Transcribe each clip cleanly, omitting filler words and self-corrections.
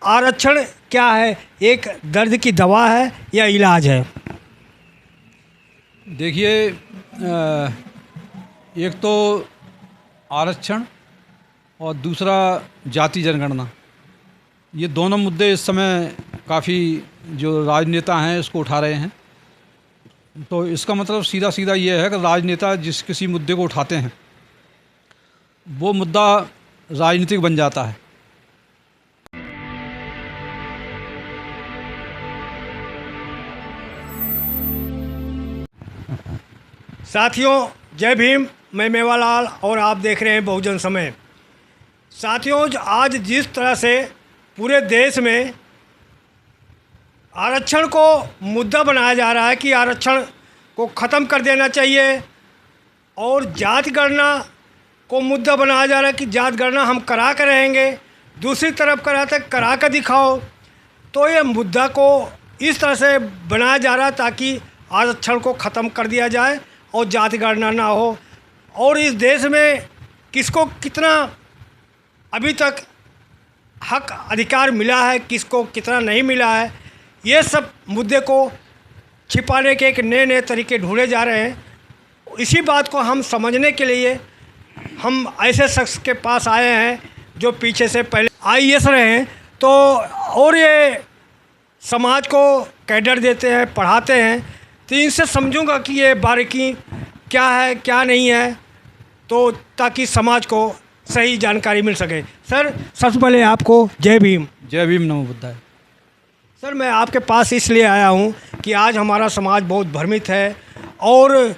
आरक्षण क्या है, एक दर्द की दवा है या इलाज है? देखिए, एक तो आरक्षण और दूसरा जाति जनगणना, ये दोनों मुद्दे इस समय काफ़ी जो राजनेता हैं इसको उठा रहे हैं। तो इसका मतलब सीधा सीधा ये है कि राजनेता जिस किसी मुद्दे को उठाते हैं वो मुद्दा राजनीतिक बन जाता है। साथियों, जय भीम। मैं मेवालाल और आप देख रहे हैं बहुजन समय। साथियों, आज जिस तरह से पूरे देश में आरक्षण को मुद्दा बनाया जा रहा है कि आरक्षण को ख़त्म कर देना चाहिए, और जाति गणना को मुद्दा बनाया जा रहा है कि जाति गणना हम करा कर रहेंगे, दूसरी तरफ कराते करा कर दिखाओ। तो ये मुद्दा को इस तरह से बनाया जा रहा है ताकि आरक्षण को ख़त्म कर दिया जाए और जाति गणना ना हो। और इस देश में किसको कितना अभी तक हक अधिकार मिला है, किसको कितना नहीं मिला है, ये सब मुद्दे को छिपाने के एक नए नए तरीके ढूंढे जा रहे हैं। इसी बात को हम समझने के लिए हम ऐसे शख्स के पास आए हैं जो पीछे से पहले आईएएस रहे हैं, तो और ये समाज को कैडर देते हैं, पढ़ाते हैं। तो इनसे समझूंगा कि ये बारीकी क्या है क्या नहीं है, तो ताकि समाज को सही जानकारी मिल सके। सर, सबसे पहले आपको जय भीम। जय भीम, नमो बुद्धाय। सर, मैं आपके पास इसलिए आया हूँ कि आज हमारा समाज बहुत भ्रमित है, और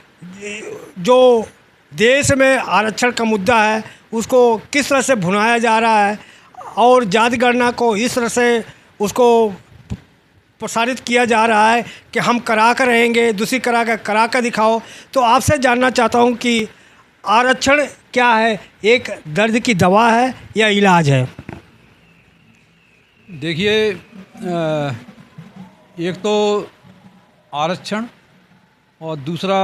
जो देश में आरक्षण का मुद्दा है उसको किस तरह से भुनाया जा रहा है, और जाति गणना को इस तरह से उसको प्रसारित किया जा रहा है कि हम करा कर रहेंगे, दूसरी करा कर दिखाओ। तो आपसे जानना चाहता हूँ कि आरक्षण क्या है, एक दर्द की दवा है या इलाज है? देखिए, एक तो आरक्षण और दूसरा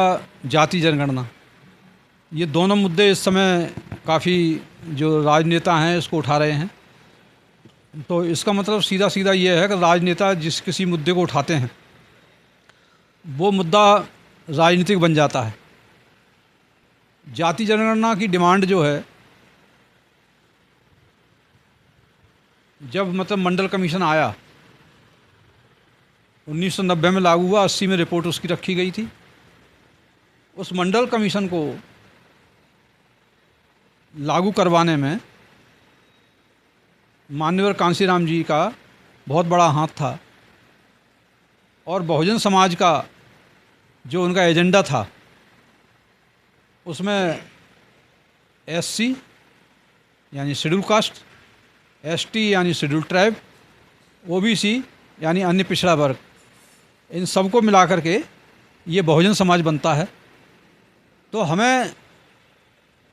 जाति जनगणना, ये दोनों मुद्दे इस समय काफ़ी जो राजनेता हैं इसको उठा रहे हैं। तो इसका मतलब सीधा सीधा ये है कि राजनेता जिस किसी मुद्दे को उठाते हैं वो मुद्दा राजनीतिक बन जाता है। जाति जनगणना की डिमांड जो है, जब मतलब मंडल कमीशन आया 1990 में लागू हुआ, 80 में रिपोर्ट उसकी रखी गई थी। उस मंडल कमीशन को लागू करवाने में माननीय कांशीराम जी का बहुत बड़ा हाथ था, और बहुजन समाज का जो उनका एजेंडा था उसमें एससी यानी शेड्यूल कास्ट, एसटी यानी शेड्यूल ट्राइब, ओबीसी यानी अन्य पिछड़ा वर्ग, इन सबको मिलाकर के ये बहुजन समाज बनता है। तो हमें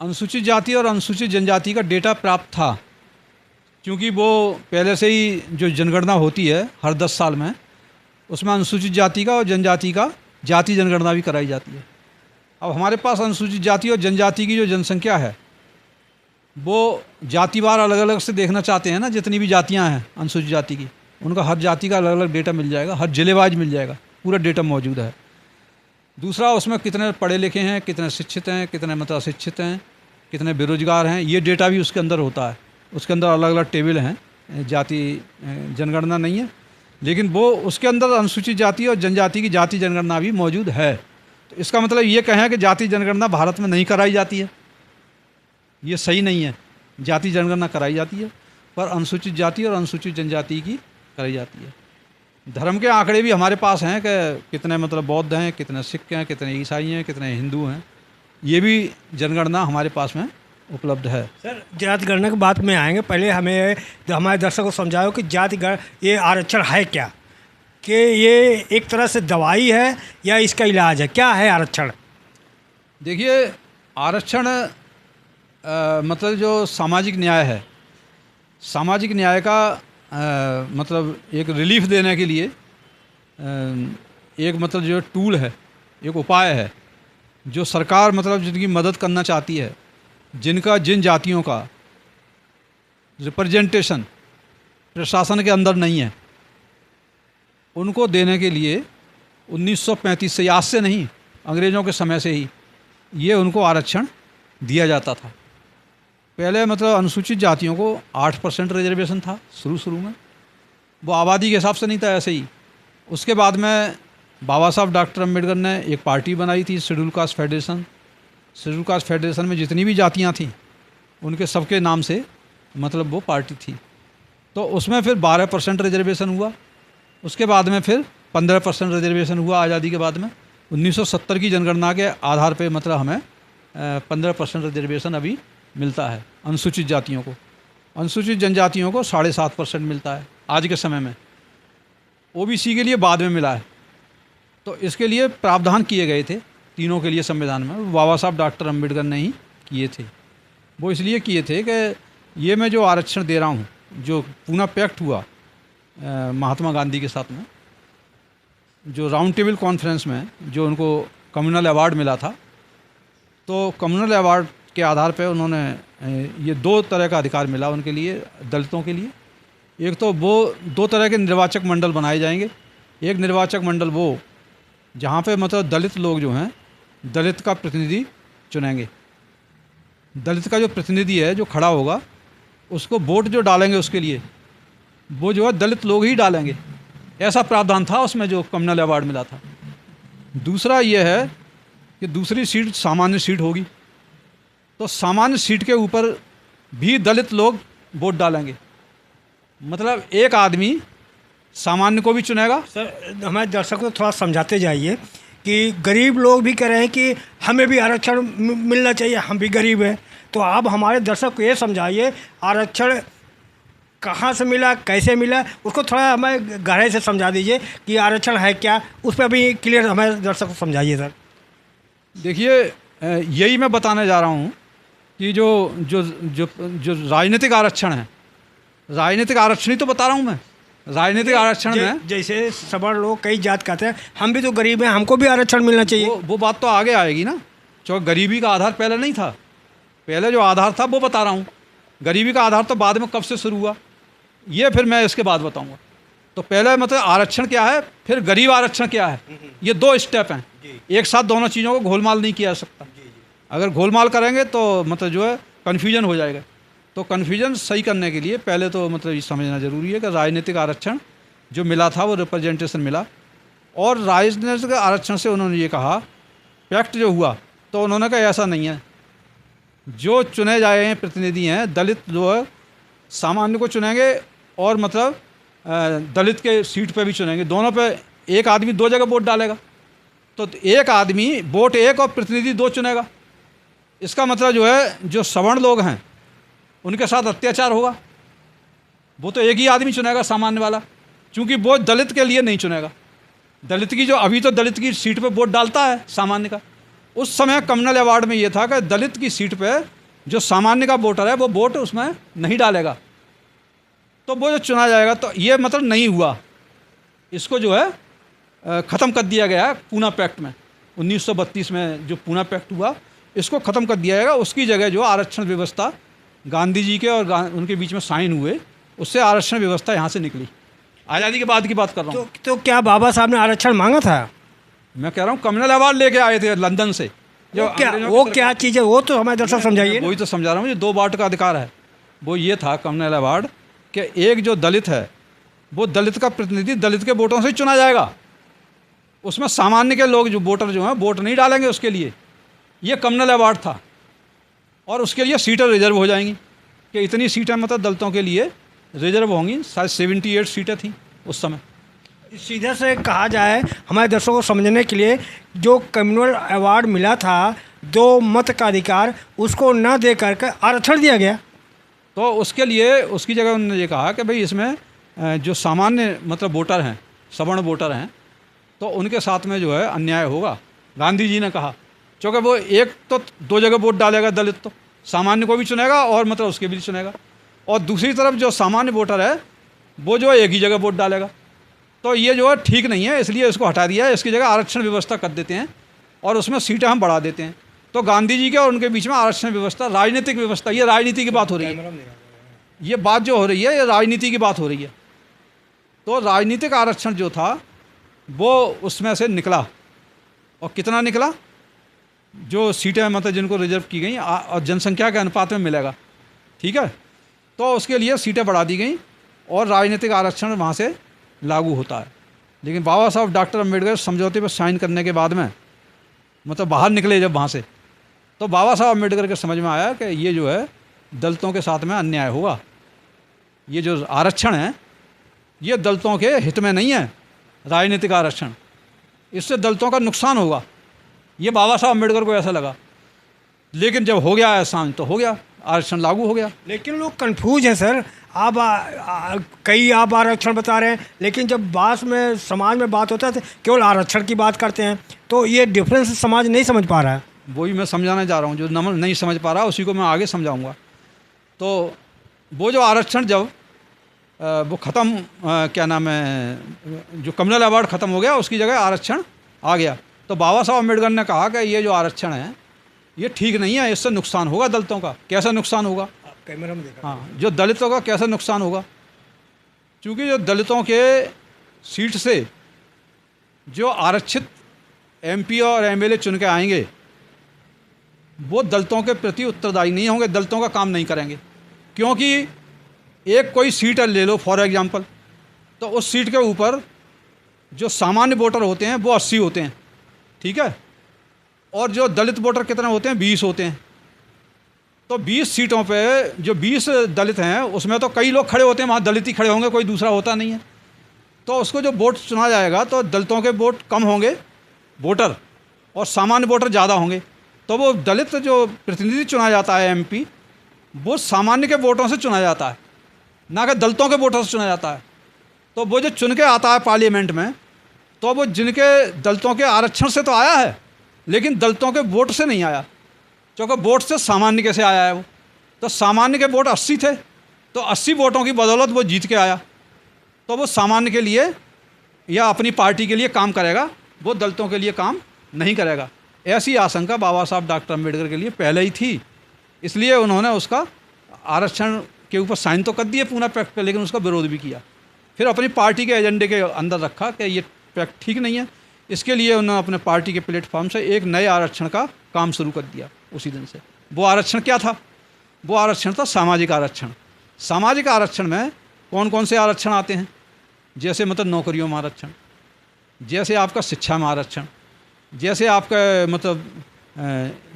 अनुसूचित जाति और अनुसूचित जनजाति का डेटा प्राप्त था, क्योंकि वो पहले से ही जो जनगणना होती है हर 10 साल में, उसमें अनुसूचित जाति का और जनजाति का जाति जनगणना भी कराई जाती है। अब हमारे पास अनुसूचित जाति और जनजाति की जो जनसंख्या है वो जातिवार अलग अलग से देखना चाहते हैं ना, जितनी भी जातियां हैं अनुसूचित जाति की, उनका हर जाति का अलग अलग डेटा मिल जाएगा, हर जिले वाइज मिल जाएगा, पूरा डेटा मौजूद है। दूसरा, उसमें कितने पढ़े लिखे हैं, कितने शिक्षित हैं, कितने मतलब अशिक्षित हैं, कितने बेरोजगार हैं, ये डेटा भी उसके अंदर होता है। उसके अंदर अलग अलग टेबल हैं, जाति जनगणना नहीं है, लेकिन वो उसके अंदर अनुसूचित जाति और जनजाति की जाति जनगणना भी मौजूद है। तो इसका मतलब ये कहें कि जाति जनगणना भारत में नहीं कराई जाती है, ये सही नहीं है। जाति जनगणना कराई जाती है, पर अनुसूचित जाति और अनुसूचित जनजाति की कराई जाती है। धर्म के आंकड़े भी हमारे पास हैं कि कितने मतलब बौद्ध हैं, कितने सिख हैं, कितने ईसाई हैं, कितने हिंदू हैं, ये भी जनगणना हमारे पास में उपलब्ध है। सर, जाति गणना की बात में आएंगे, पहले हमें हमारे दर्शकों को समझाओ कि जाति ये आरक्षण है क्या, कि ये एक तरह से दवाई है या इसका इलाज है, क्या है आरक्षण? देखिए, आरक्षण मतलब जो सामाजिक न्याय है, सामाजिक न्याय का मतलब एक रिलीफ देने के लिए एक मतलब जो टूल है, एक उपाय है, जो सरकार मतलब जिनकी मदद करना चाहती है, जिनका जिन जातियों का रिप्रेजेंटेशन प्रशासन के अंदर नहीं है, उनको देने के लिए 1935 से, आज से नहीं, अंग्रेज़ों के समय से ही ये उनको आरक्षण दिया जाता था। पहले मतलब अनुसूचित जातियों को 8% रिजर्वेशन था शुरू में, वो आबादी के हिसाब से नहीं था, ऐसे ही। उसके बाद में बाबा साहब डॉक्टर अम्बेडकर ने एक पार्टी बनाई थी, schedule caste federation. Schedule caste federation में जितनी भी जातियाँ थीं उनके सबके नाम से मतलब वो पार्टी थी। तो उसमें फिर 12% रिजर्वेशन हुआ, उसके बाद में फिर 15% रिजर्वेशन हुआ आज़ादी के बाद में। 1970 की जनगणना के आधार पे मतलब हमें 15% रिजर्वेशन अभी मिलता है अनुसूचित जातियों को। अनुसूचित जनजातियों को 7.5% मिलता है आज के समय में। ओबीसी के लिए बाद में मिला है। तो इसके लिए प्रावधान किए गए थे तीनों के लिए संविधान में, बाबा साहब डॉक्टर अम्बेडकर ने ही किए थे। वो इसलिए किए थे कि ये मैं जो आरक्षण दे रहा हूँ, जो पूना पैक्ट हुआ महात्मा गांधी के साथ में, जो राउंड टेबल कॉन्फ्रेंस में जो उनको कम्युनल अवार्ड मिला था, तो कम्युनल अवार्ड के आधार पे उन्होंने ये 2 तरह का अधिकार मिला उनके लिए, दलितों के लिए। एक तो वो 2 तरह के निर्वाचक मंडल बनाए जाएंगे। एक निर्वाचक मंडल वो जहाँ पे मतलब दलित लोग जो हैं दलित का प्रतिनिधि चुनेंगे। दलित का जो प्रतिनिधि है जो खड़ा होगा, उसको वोट जो डालेंगे उसके लिए वो जो है दलित लोग ही डालेंगे। ऐसा प्रावधान था उसमें जो कम्युनल अवार्ड मिला था। दूसरा ये है कि दूसरी सीट सामान्य सीट होगी, तो सामान्य सीट के ऊपर भी दलित लोग वोट डालेंगे। मतलब एक आदमी सामान्य को भी चुनेगा। सर, हमारे दर्शकों को थोड़ा समझाते जाइए कि गरीब लोग भी कह रहे हैं कि हमें भी आरक्षण मिलना चाहिए, हम भी गरीब हैं। तो आप हमारे दर्शक को ये समझाइए आरक्षण कहाँ से मिला, कैसे मिला, उसको थोड़ा हमें गहराई से समझा दीजिए कि आरक्षण है क्या, उस पर भी क्लियर हमारे दर्शक को समझाइए सर। देखिए, यही मैं बताने जा रहा हूँ कि जो जो जो जो राजनीतिक आरक्षण है, राजनीतिक आरक्षण ही तो बता रहा हूँ मैं। राजनीतिक आरक्षण में जैसे सवर्ण लोग कई जात कहते हैं हम भी तो गरीब हैं, हमको भी आरक्षण मिलना चाहिए। वो बात तो आगे आएगी ना। क्योंकि गरीबी का आधार पहले नहीं था, पहले जो आधार था वो बता रहा हूँ। गरीबी का आधार तो बाद में कब से शुरू हुआ, ये फिर मैं इसके बाद बताऊँगा। तो पहले मतलब आरक्षण क्या है, फिर गरीब आरक्षण क्या है, ये 2 स्टेप हैं। एक साथ दोनों चीज़ों को घोलमाल नहीं किया जा सकता। अगर घोलमाल करेंगे तो मतलब जो है कन्फ्यूजन हो जाएगा। तो कन्फ्यूजन सही करने के लिए पहले तो मतलब ये समझना ज़रूरी है कि राजनीतिक आरक्षण जो मिला था वो रिप्रेजेंटेशन मिला। और राजनीतिक आरक्षण से उन्होंने ये कहा, पैक्ट जो हुआ तो उन्होंने कहा ऐसा नहीं है, जो चुने जाए हैं प्रतिनिधि हैं दलित जो है सामान्य को चुनेंगे और मतलब दलित के सीट पे भी चुनेंगे। दोनों पे एक आदमी 2 जगह वोट डालेगा, तो एक आदमी वोट 1 और प्रतिनिधि 2 चुनेगा। इसका मतलब जो है जो सवर्ण लोग हैं उनके साथ अत्याचार होगा। वो तो एक ही आदमी चुनेगा सामान्य वाला, क्योंकि वो दलित के लिए नहीं चुनेगा। दलित की जो अभी तो दलित की सीट पे वोट डालता है सामान्य का, उस समय कम्युनल अवार्ड में ये था कि दलित की सीट पे जो सामान्य का वोटर है वो वोट उसमें नहीं डालेगा, तो वो जो चुना जाएगा। तो ये मतलब नहीं हुआ, इसको जो है ख़त्म कर दिया गया है पूना पैक्ट में। 1932 में जो पूना पैक्ट हुआ इसको ख़त्म कर दिया जाएगा। उसकी जगह जो आरक्षण व्यवस्था गांधी जी के और उनके बीच में साइन हुए, उससे आरक्षण व्यवस्था यहाँ से निकली। आज़ादी के बाद की बात कर रहा हूँ। तो क्या बाबा साहब ने आरक्षण मांगा था? मैं कह रहा हूँ कम्युनल अवार्ड लेके आए थे लंदन से। जो वो क्या चीज़ है वो तो हमें दर्शक समझाइए। वही तो समझा रहा हूँ, ये 2 बात का अधिकार है। वो ये था कम्युनल अवार्ड कि एक जो दलित है वो दलित का प्रतिनिधि दलित के वोटों से ही चुना जाएगा। उसमें सामान्य के लोग जो वोटर जो हैं वोट नहीं डालेंगे उसके लिए। ये कम्युनल अवार्ड था। और उसके लिए सीटें रिजर्व हो जाएंगी कि इतनी सीटें मतलब दलितों के लिए रिजर्व होंगी। शायद 78 सीटें थीं उस समय। सीधे से कहा जाए हमारे दर्शकों को समझने के लिए, जो कम्युनल अवार्ड मिला था 2 मत का अधिकार, उसको न दे करके आरक्षण दिया गया। तो उसके लिए उसकी जगह उन्होंने ये कहा कि भाई इसमें जो सामान्य मतलब वोटर हैं, सवर्ण वोटर हैं, तो उनके साथ में जो है अन्याय होगा। गांधी जी ने कहा, क्योंकि वो एक तो 2 जगह वोट डालेगा दलित, तो सामान्य को भी चुनेगा और मतलब उसके भी चुनेगा। और दूसरी तरफ जो सामान्य वोटर है वो जो है एक ही जगह वोट डालेगा। तो ये जो है ठीक नहीं है, इसलिए इसको हटा दिया है। इसकी जगह आरक्षण व्यवस्था कर देते हैं और उसमें सीटें हम बढ़ा देते हैं। तो गांधी जी के और उनके बीच में आरक्षण व्यवस्था, राजनीतिक व्यवस्था, ये राजनीति की बात हो रही है। ये बात जो हो रही है ये राजनीति की बात हो रही है। तो राजनीतिक आरक्षण जो था वो उसमें से निकला, और कितना निकला, जो सीटें मतलब जिनको रिजर्व की गई और जनसंख्या के अनुपात में मिलेगा, ठीक है। तो उसके लिए सीटें बढ़ा दी गई और राजनीतिक आरक्षण वहाँ से लागू होता है। लेकिन बाबा साहब डॉक्टर अम्बेडकर समझौते पर साइन करने के बाद में मतलब बाहर निकले जब वहाँ से, तो बाबा साहब अम्बेडकर के समझ में आया कि ये जो है दलितों के साथ में अन्याय होगा, ये जो आरक्षण है ये दलितों के हित में नहीं है, राजनीतिक आरक्षण, इससे दलितों का नुकसान होगा, ये बाबा साहब अम्बेडकर को ऐसा लगा। लेकिन जब हो गया एहसान तो हो गया, आरक्षण लागू हो गया। लेकिन लोग कंफ्यूज हैं सर, आप कई आप आरक्षण बता रहे हैं, लेकिन जब बात में समाज में बात होता है तो केवल आरक्षण की बात करते हैं, तो ये डिफरेंस समाज नहीं समझ पा रहा है। वही मैं समझाना चाह रहा हूँ, जो नहीं समझ पा रहा उसी को मैं आगे समझाऊंगा। तो वो जो आरक्षण जब वो ख़त्म, क्या नाम है, जो कम्युनल अवार्ड ख़त्म हो गया, उसकी जगह आरक्षण आ गया। तो बाबा साहब अम्बेडकर ने कहा कि ये जो आरक्षण है ये ठीक नहीं है, इससे नुकसान होगा दलितों का। कैसा नुकसान होगा, कैमरा में देखा। हाँ, जो दलितों का कैसा नुकसान होगा, क्योंकि जो दलितों के सीट से जो आरक्षित एमपी और एमएलए चुन के आएंगे वो दलितों के प्रति उत्तरदायी नहीं होंगे, दलितों का काम नहीं करेंगे। क्योंकि एक कोई सीट ले लो फॉर एग्जांपल, तो उस सीट के ऊपर जो सामान्य वोटर होते हैं वो 80 होते हैं, ठीक है, और जो दलित वोटर कितने होते हैं, 20 होते हैं। तो 20 सीटों पे जो 20 दलित हैं उसमें तो कई लोग खड़े होते हैं, वहाँ दलित ही खड़े होंगे, कोई दूसरा होता नहीं है। तो उसको जो वोट चुना जाएगा तो दलितों के वोट कम होंगे वोटर, और सामान्य वोटर ज़्यादा होंगे। तो वो दलित जो प्रतिनिधि चुना जाता है एमपी, वो सामान्य के वोटों से चुना जाता है, ना कि दलितों के वोटों से चुना जाता है। तो वो जो चुन के आता है पार्लियामेंट में, तो वो जिनके दलितों के आरक्षण से तो आया है, लेकिन दलितों के वोट से नहीं आया, क्योंकि वोट से सामान्य के से आया है वो। तो सामान्य के वोट 80 थे, तो 80 वोटों की बदौलत वो जीत के आया। तो वो सामान्य के लिए या अपनी पार्टी के लिए काम करेगा, वो दलितों के लिए काम नहीं करेगा। ऐसी आशंका बाबा साहब डॉक्टर अम्बेडकर के लिए पहले ही थी, इसलिए उन्होंने उसका आरक्षण के ऊपर साइन तो कर दिए पूरा पैक्ट पे, लेकिन उसका विरोध भी किया। फिर अपनी पार्टी के एजेंडे के अंदर रखा कि ये पैक्ट ठीक नहीं है। इसके लिए उन्होंने अपने पार्टी के प्लेटफॉर्म से एक नए आरक्षण का काम शुरू कर दिया उसी दिन से। वो आरक्षण क्या था, वो आरक्षण था सामाजिक आरक्षण। सामाजिक आरक्षण में कौन कौन से आरक्षण आते हैं, जैसे मतलब नौकरियों में आरक्षण, जैसे आपका शिक्षा में आरक्षण, जैसे आपका मतलब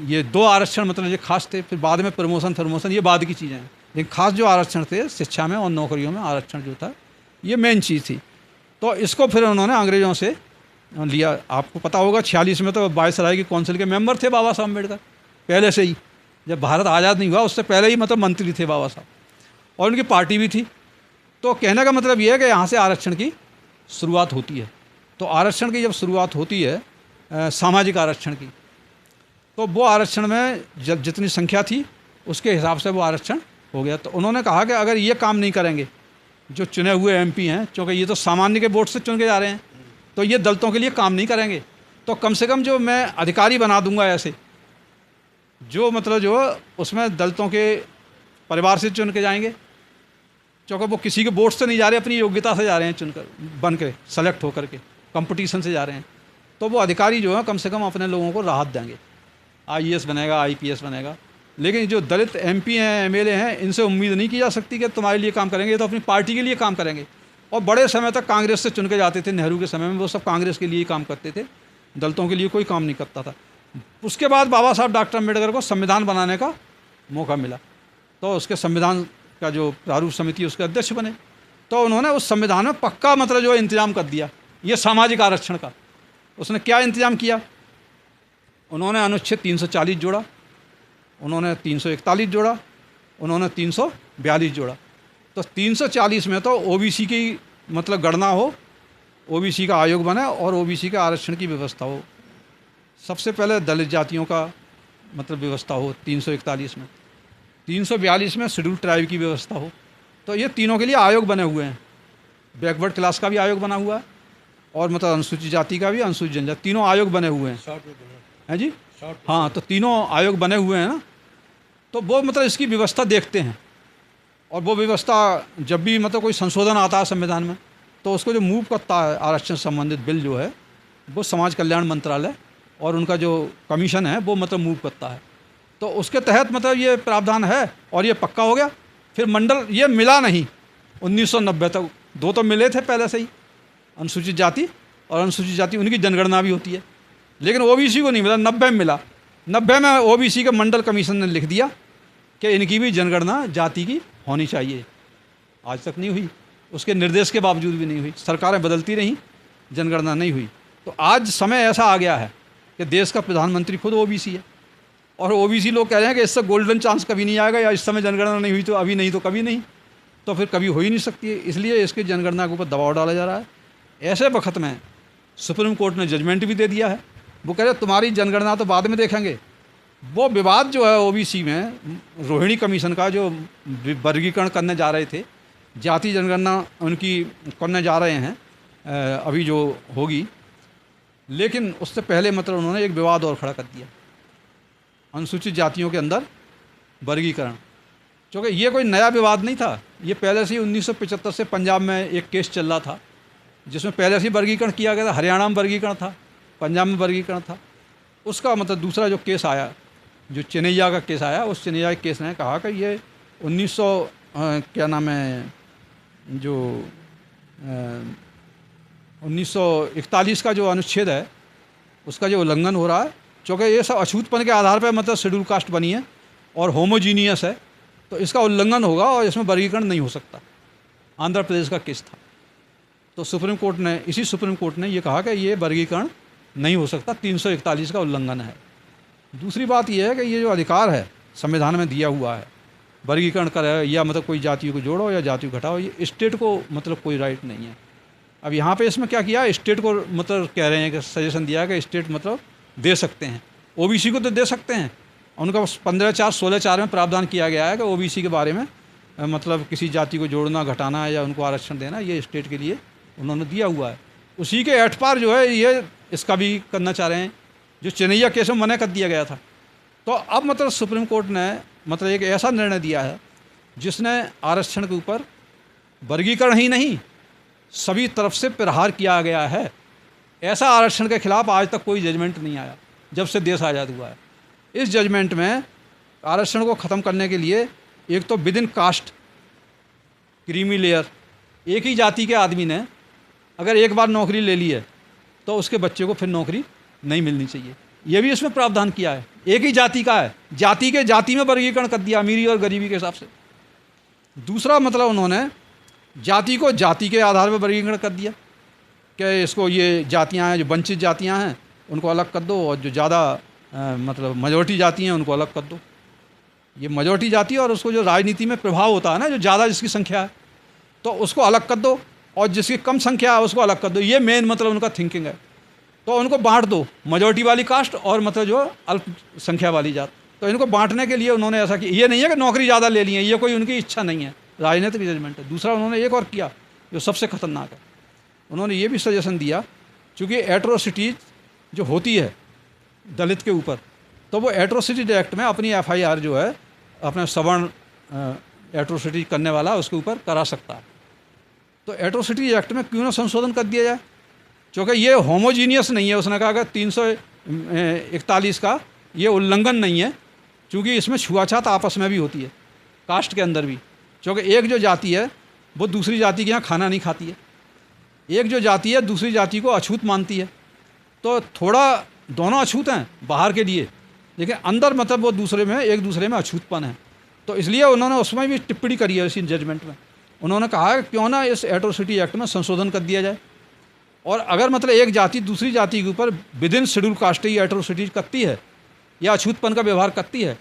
ये 2 आरक्षण मतलब ये खास थे, फिर बाद में प्रमोशन ये बाद की चीज़ें हैं, लेकिन खास जो आरक्षण थे शिक्षा में और नौकरियों में आरक्षण जो था ये मेन चीज़ थी। तो इसको फिर उन्होंने अंग्रेज़ों से लिया। आपको पता होगा 46 में तो वायसराय की काउंसिल के मेंबर थे बाबा साहब अम्बेडकर, पहले से ही, जब भारत आज़ाद नहीं हुआ उससे पहले ही मतलब मंत्री थे बाबा साहब, और उनकी पार्टी भी थी। तो कहने का मतलब ये है कि यहाँ से आरक्षण की शुरुआत होती है। तो आरक्षण की जब शुरुआत होती है सामाजिक आरक्षण की, तो वो आरक्षण में जब जितनी संख्या थी उसके हिसाब से वो आरक्षण हो गया। तो उन्होंने कहा कि अगर ये काम नहीं करेंगे जो चुने हुए एमपी हैं, क्योंकि ये तो सामान्य के वोट से चुन के जा रहे हैं, तो ये दलितों के लिए काम नहीं करेंगे, तो कम से कम जो मैं अधिकारी बना दूंगा ऐसे, जो मतलब जो उसमें दलितों के परिवार से चुन के जाएंगे, क्योंकि वो किसी के वोट से नहीं जा रहे, अपनी योग्यता से जा रहे हैं, चुनकर बन के सेलेक्ट होकर के कंपटीशन से जा रहे हैं। तो वो अधिकारी जो है कम से कम अपने लोगों को राहत देंगे, आईएएस बनेगा, आईपीएस बनेगा। लेकिन जो दलित एमपी हैं, एमएलए हैं, इनसे उम्मीद नहीं की जा सकती कि तुम्हारे लिए काम करेंगे, ये तो अपनी पार्टी के लिए काम करेंगे। और बड़े समय तक कांग्रेस से चुन के जाते थे, नेहरू के समय में वो सब कांग्रेस के लिए ही काम करते थे, दलितों के लिए कोई काम नहीं करता था। उसके बाद बाबा साहब डॉक्टर अम्बेडकर को संविधान बनाने का मौका मिला, तो उसके संविधान का जो प्रारूप समिति उसके अध्यक्ष बने। तो उन्होंने उस संविधान में पक्का मतलब जो इंतजाम कर दिया ये सामाजिक आरक्षण का। उसने क्या इंतजाम किया, उन्होंने अनुच्छेद 340 जोड़ा, उन्होंने 341 जोड़ा, उन्होंने 342 जोड़ा। तो 340 में तो ओबीसी की मतलब गणना हो, ओबीसी का आयोग बने और ओबीसी के आरक्षण की व्यवस्था हो। सबसे पहले दलित जातियों का मतलब व्यवस्था हो 341 में, 342 में शेड्यूल ट्राइब की व्यवस्था हो। तो ये तीनों के लिए आयोग बने हुए हैं। बैकवर्ड क्लास का भी आयोग बना हुआ है और मतलब अनुसूचित जाति का भी, अनुसूचित जनजाति, तीनों आयोग बने हुए हैं, हैं जी। हाँ, तो तीनों आयोग बने हुए हैं ना, तो वो मतलब इसकी व्यवस्था देखते हैं। और वो व्यवस्था जब भी मतलब कोई संशोधन आता है संविधान में, तो उसको जो मूव करता है आरक्षण संबंधित बिल जो है, वो समाज कल्याण मंत्रालय और उनका जो कमीशन है वो मतलब मूव करता है। तो उसके तहत मतलब ये प्रावधान है और ये पक्का हो गया। फिर मंडल ये मिला नहीं 1990 तक, 2 तो मिले थे पहले से ही, अनुसूचित जाति और अनुसूचित जाति उनकी जनगणना भी होती है, लेकिन ओबीसी को नहीं मिला। 90 में मिला। 90 में ओबीसी के मंडल कमीशन ने लिख दिया कि इनकी भी जनगणना जाति की होनी चाहिए। आज तक नहीं हुई, उसके निर्देश के बावजूद भी नहीं हुई, सरकारें बदलती रहीं, जनगणना नहीं हुई। तो आज समय ऐसा आ गया है कि देश का प्रधानमंत्री खुद ओबीसी है, और ओबीसी लोग कह रहे हैं कि इससे गोल्डन चांस कभी नहीं आएगा, या इस समय जनगणना नहीं हुई तो अभी नहीं तो कभी नहीं, तो फिर कभी हो ही नहीं सकती है। इसलिए इसकी जनगणना के ऊपर दबाव डाला जा रहा है। ऐसे वक्त में सुप्रीम कोर्ट ने जजमेंट भी दे दिया है। वो कह रहे तुम्हारी जनगणना तो बाद में देखेंगे। वो विवाद जो है ओबीसी में, रोहिणी कमीशन का जो वर्गीकरण करने जा रहे थे, जाति जनगणना उनकी करने जा रहे हैं अभी जो होगी, लेकिन उससे पहले मतलब उन्होंने एक विवाद और खड़ा कर दिया, अनुसूचित जातियों के अंदर वर्गीकरण। क्योंकि ये कोई नया विवाद नहीं था, ये पहले से ही 1975 से पंजाब में एक केस चल रहा था जिसमें पहले से ही वर्गीकरण किया गया था। हरियाणा में वर्गीकरण था, पंजाब में वर्गीकरण था। उसका मतलब दूसरा जो केस आया, जो चेन्नैया का केस आया, उस चेन्नैया के केस ने कहा कि ये 1941 का जो अनुच्छेद है उसका जो उल्लंघन हो रहा है, क्योंकि ये सब अछूतपन के आधार पर मतलब शेड्यूल कास्ट बनी है और होमोजीनियस है, तो इसका उल्लंघन होगा और इसमें वर्गीकरण नहीं हो सकता। आंध्र प्रदेश का केस था। तो सुप्रीम कोर्ट ने, इसी सुप्रीम कोर्ट ने ये कहा कि ये वर्गीकरण नहीं हो सकता, 341 का उल्लंघन है। दूसरी बात यह है कि ये जो अधिकार है संविधान में दिया हुआ है, वर्गीकरण करे या मतलब कोई जातियों को जोड़ो या जातियों को घटाओ, ये स्टेट को मतलब कोई राइट नहीं है। अब यहाँ पे इसमें क्या किया, स्टेट को मतलब कह रहे हैं कि सजेशन दिया है कि स्टेट मतलब दे सकते हैं, ओबीसी को तो दे सकते हैं। उनका 15(4)(16)(4) में प्रावधान किया गया है कि ओबीसी के बारे में मतलब किसी जाति को जोड़ना, घटाना या उनको आरक्षण देना, ये स्टेट के लिए उन्होंने दिया हुआ है। उसी के एट पार जो है ये इसका भी करना चाह रहे हैं, जो चेन्नैया केस में मना कर दिया गया था। तो अब मतलब सुप्रीम कोर्ट ने मतलब एक ऐसा निर्णय दिया है जिसने आरक्षण के ऊपर वर्गीकरण ही नहीं, सभी तरफ से प्रहार किया गया है। ऐसा आरक्षण के खिलाफ आज तक कोई जजमेंट नहीं आया जब से देश आज़ाद हुआ है। इस जजमेंट में आरक्षण को ख़त्म करने के लिए एक तो within caste creamy layer, एक ही जाति के आदमी ने अगर एक बार नौकरी ले ली है तो उसके बच्चे को फिर नौकरी नहीं मिलनी चाहिए, ये भी इसमें प्रावधान किया है। एक ही जाति का है, जाति के जाति में वर्गीकरण कर दिया, अमीरी और गरीबी के हिसाब से। दूसरा मतलब उन्होंने जाति को जाति के आधार पर वर्गीकरण कर दिया कि इसको ये जातियां हैं जो वंचित जातियां हैं उनको अलग कर दो, और जो ज़्यादा मतलब मेजॉरिटी जाति हैं उनको अलग कर दो। ये मेजॉरिटी जाति और उसको जो राजनीति में प्रभाव होता है ना, जो ज़्यादा जिसकी संख्या है तो उसको अलग कर दो, और जिसकी कम संख्या है उसको अलग कर दो। ये मेन मतलब उनका थिंकिंग है। तो उनको बांट दो, मेजॉरिटी वाली कास्ट और मतलब जो अल्पसंख्या वाली जात। तो इनको बांटने के लिए उन्होंने ऐसा किया। ये नहीं है कि नौकरी ज़्यादा ले ली है, ये कोई उनकी इच्छा नहीं है, राजनीतिक जजमेंट है। दूसरा उन्होंने एक और किया जो सबसे खतरनाक है, उन्होंने ये भी सजेशन दिया, चूँकि एट्रोसिटीज़ जो होती है दलित के ऊपर, तो वो एट्रोसिटी एक्ट में अपनी FIR जो है अपने सवर्ण एट्रोसिटी करने वाला उसके ऊपर करा सकता है। तो एट्रोसिटी एक्ट में क्यों ना संशोधन कर दिया जाए, क्योंकि ये होमोजीनियस नहीं है। उसने कहा कि 341 का ये उल्लंघन नहीं है, क्योंकि इसमें छुआछात आपस में भी होती है, कास्ट के अंदर भी। क्योंकि एक जो जाति है वो दूसरी जाति के यहाँ खाना नहीं खाती है, एक जो जाति है दूसरी जाति को अछूत मानती है। तो थोड़ा दोनों अछूत हैं बाहर के लिए, लेकिन अंदर मतलब वो दूसरे में एक दूसरे में अछूतपन है। तो इसलिए उन्होंने उसमें भी टिप्पणी करी है इसी जजमेंट में। उन्होंने कहा है क्यों ना इस एट्रोसिटी एक्ट में संशोधन कर दिया जाए, और अगर मतलब एक जाति दूसरी जाति के ऊपर with in schedule caste he atrocity करती है या अछूतपन का व्यवहार करती है,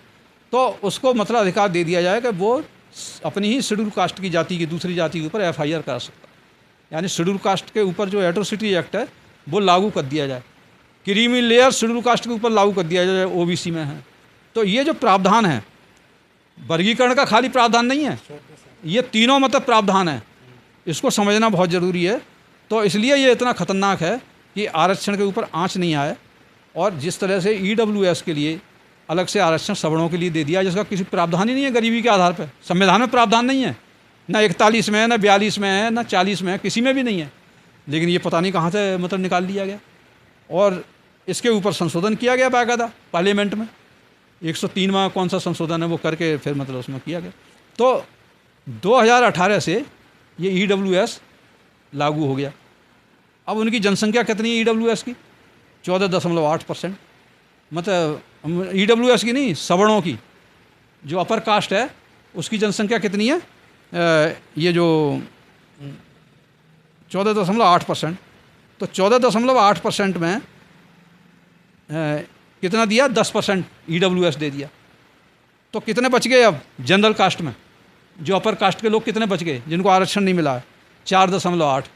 तो उसको मतलब अधिकार दे दिया जाए कि वो अपनी ही शेड्यूल कास्ट की जाति की दूसरी जाति के ऊपर FIR करा सकता है। यानी शेड्यूल कास्ट के ऊपर जो एट्रोसिटी एक्ट है वो लागू कर दिया जाए, क्रीमी लेयर शेड्यूल कास्ट के ऊपर लागू कर दिया जाए, ओबीसी में है। तो ये जो प्रावधान है, वर्गीकरण का खाली प्रावधान नहीं है, ये तीनों मतलब प्रावधान है, इसको समझना बहुत ज़रूरी है। तो इसलिए ये इतना ख़तरनाक है कि आरक्षण के ऊपर आँच नहीं आए। और जिस तरह से EWS के लिए अलग से आरक्षण सवर्णों के लिए दे दिया, जिसका किसी प्रावधान ही नहीं है गरीबी के आधार पर। संविधान में प्रावधान नहीं है, ना 41 में है, ना 42 में है, ना 40 में है, किसी में भी नहीं है। लेकिन ये पता नहीं कहाँ से मतलब निकाल लिया गया और इसके ऊपर संशोधन किया गया बाकायदा पार्लियामेंट में। 103वां कौन सा संशोधन है वो करके फिर मतलब उसमें किया गया। तो 2018 से ये EWS लागू हो गया। अब उनकी जनसंख्या कितनी है EWS की? 14.8%। मतलब EWS की नहीं, सवर्णों की, जो अपर कास्ट है उसकी जनसंख्या कितनी है? ये जो 14.8%। तो 14.8% में कितना दिया? 10% EWS दे दिया। तो कितने बच गए अब जनरल कास्ट में? जो अपर कास्ट के लोग कितने बच गए जिनको आरक्षण नहीं मिला है? 4.8।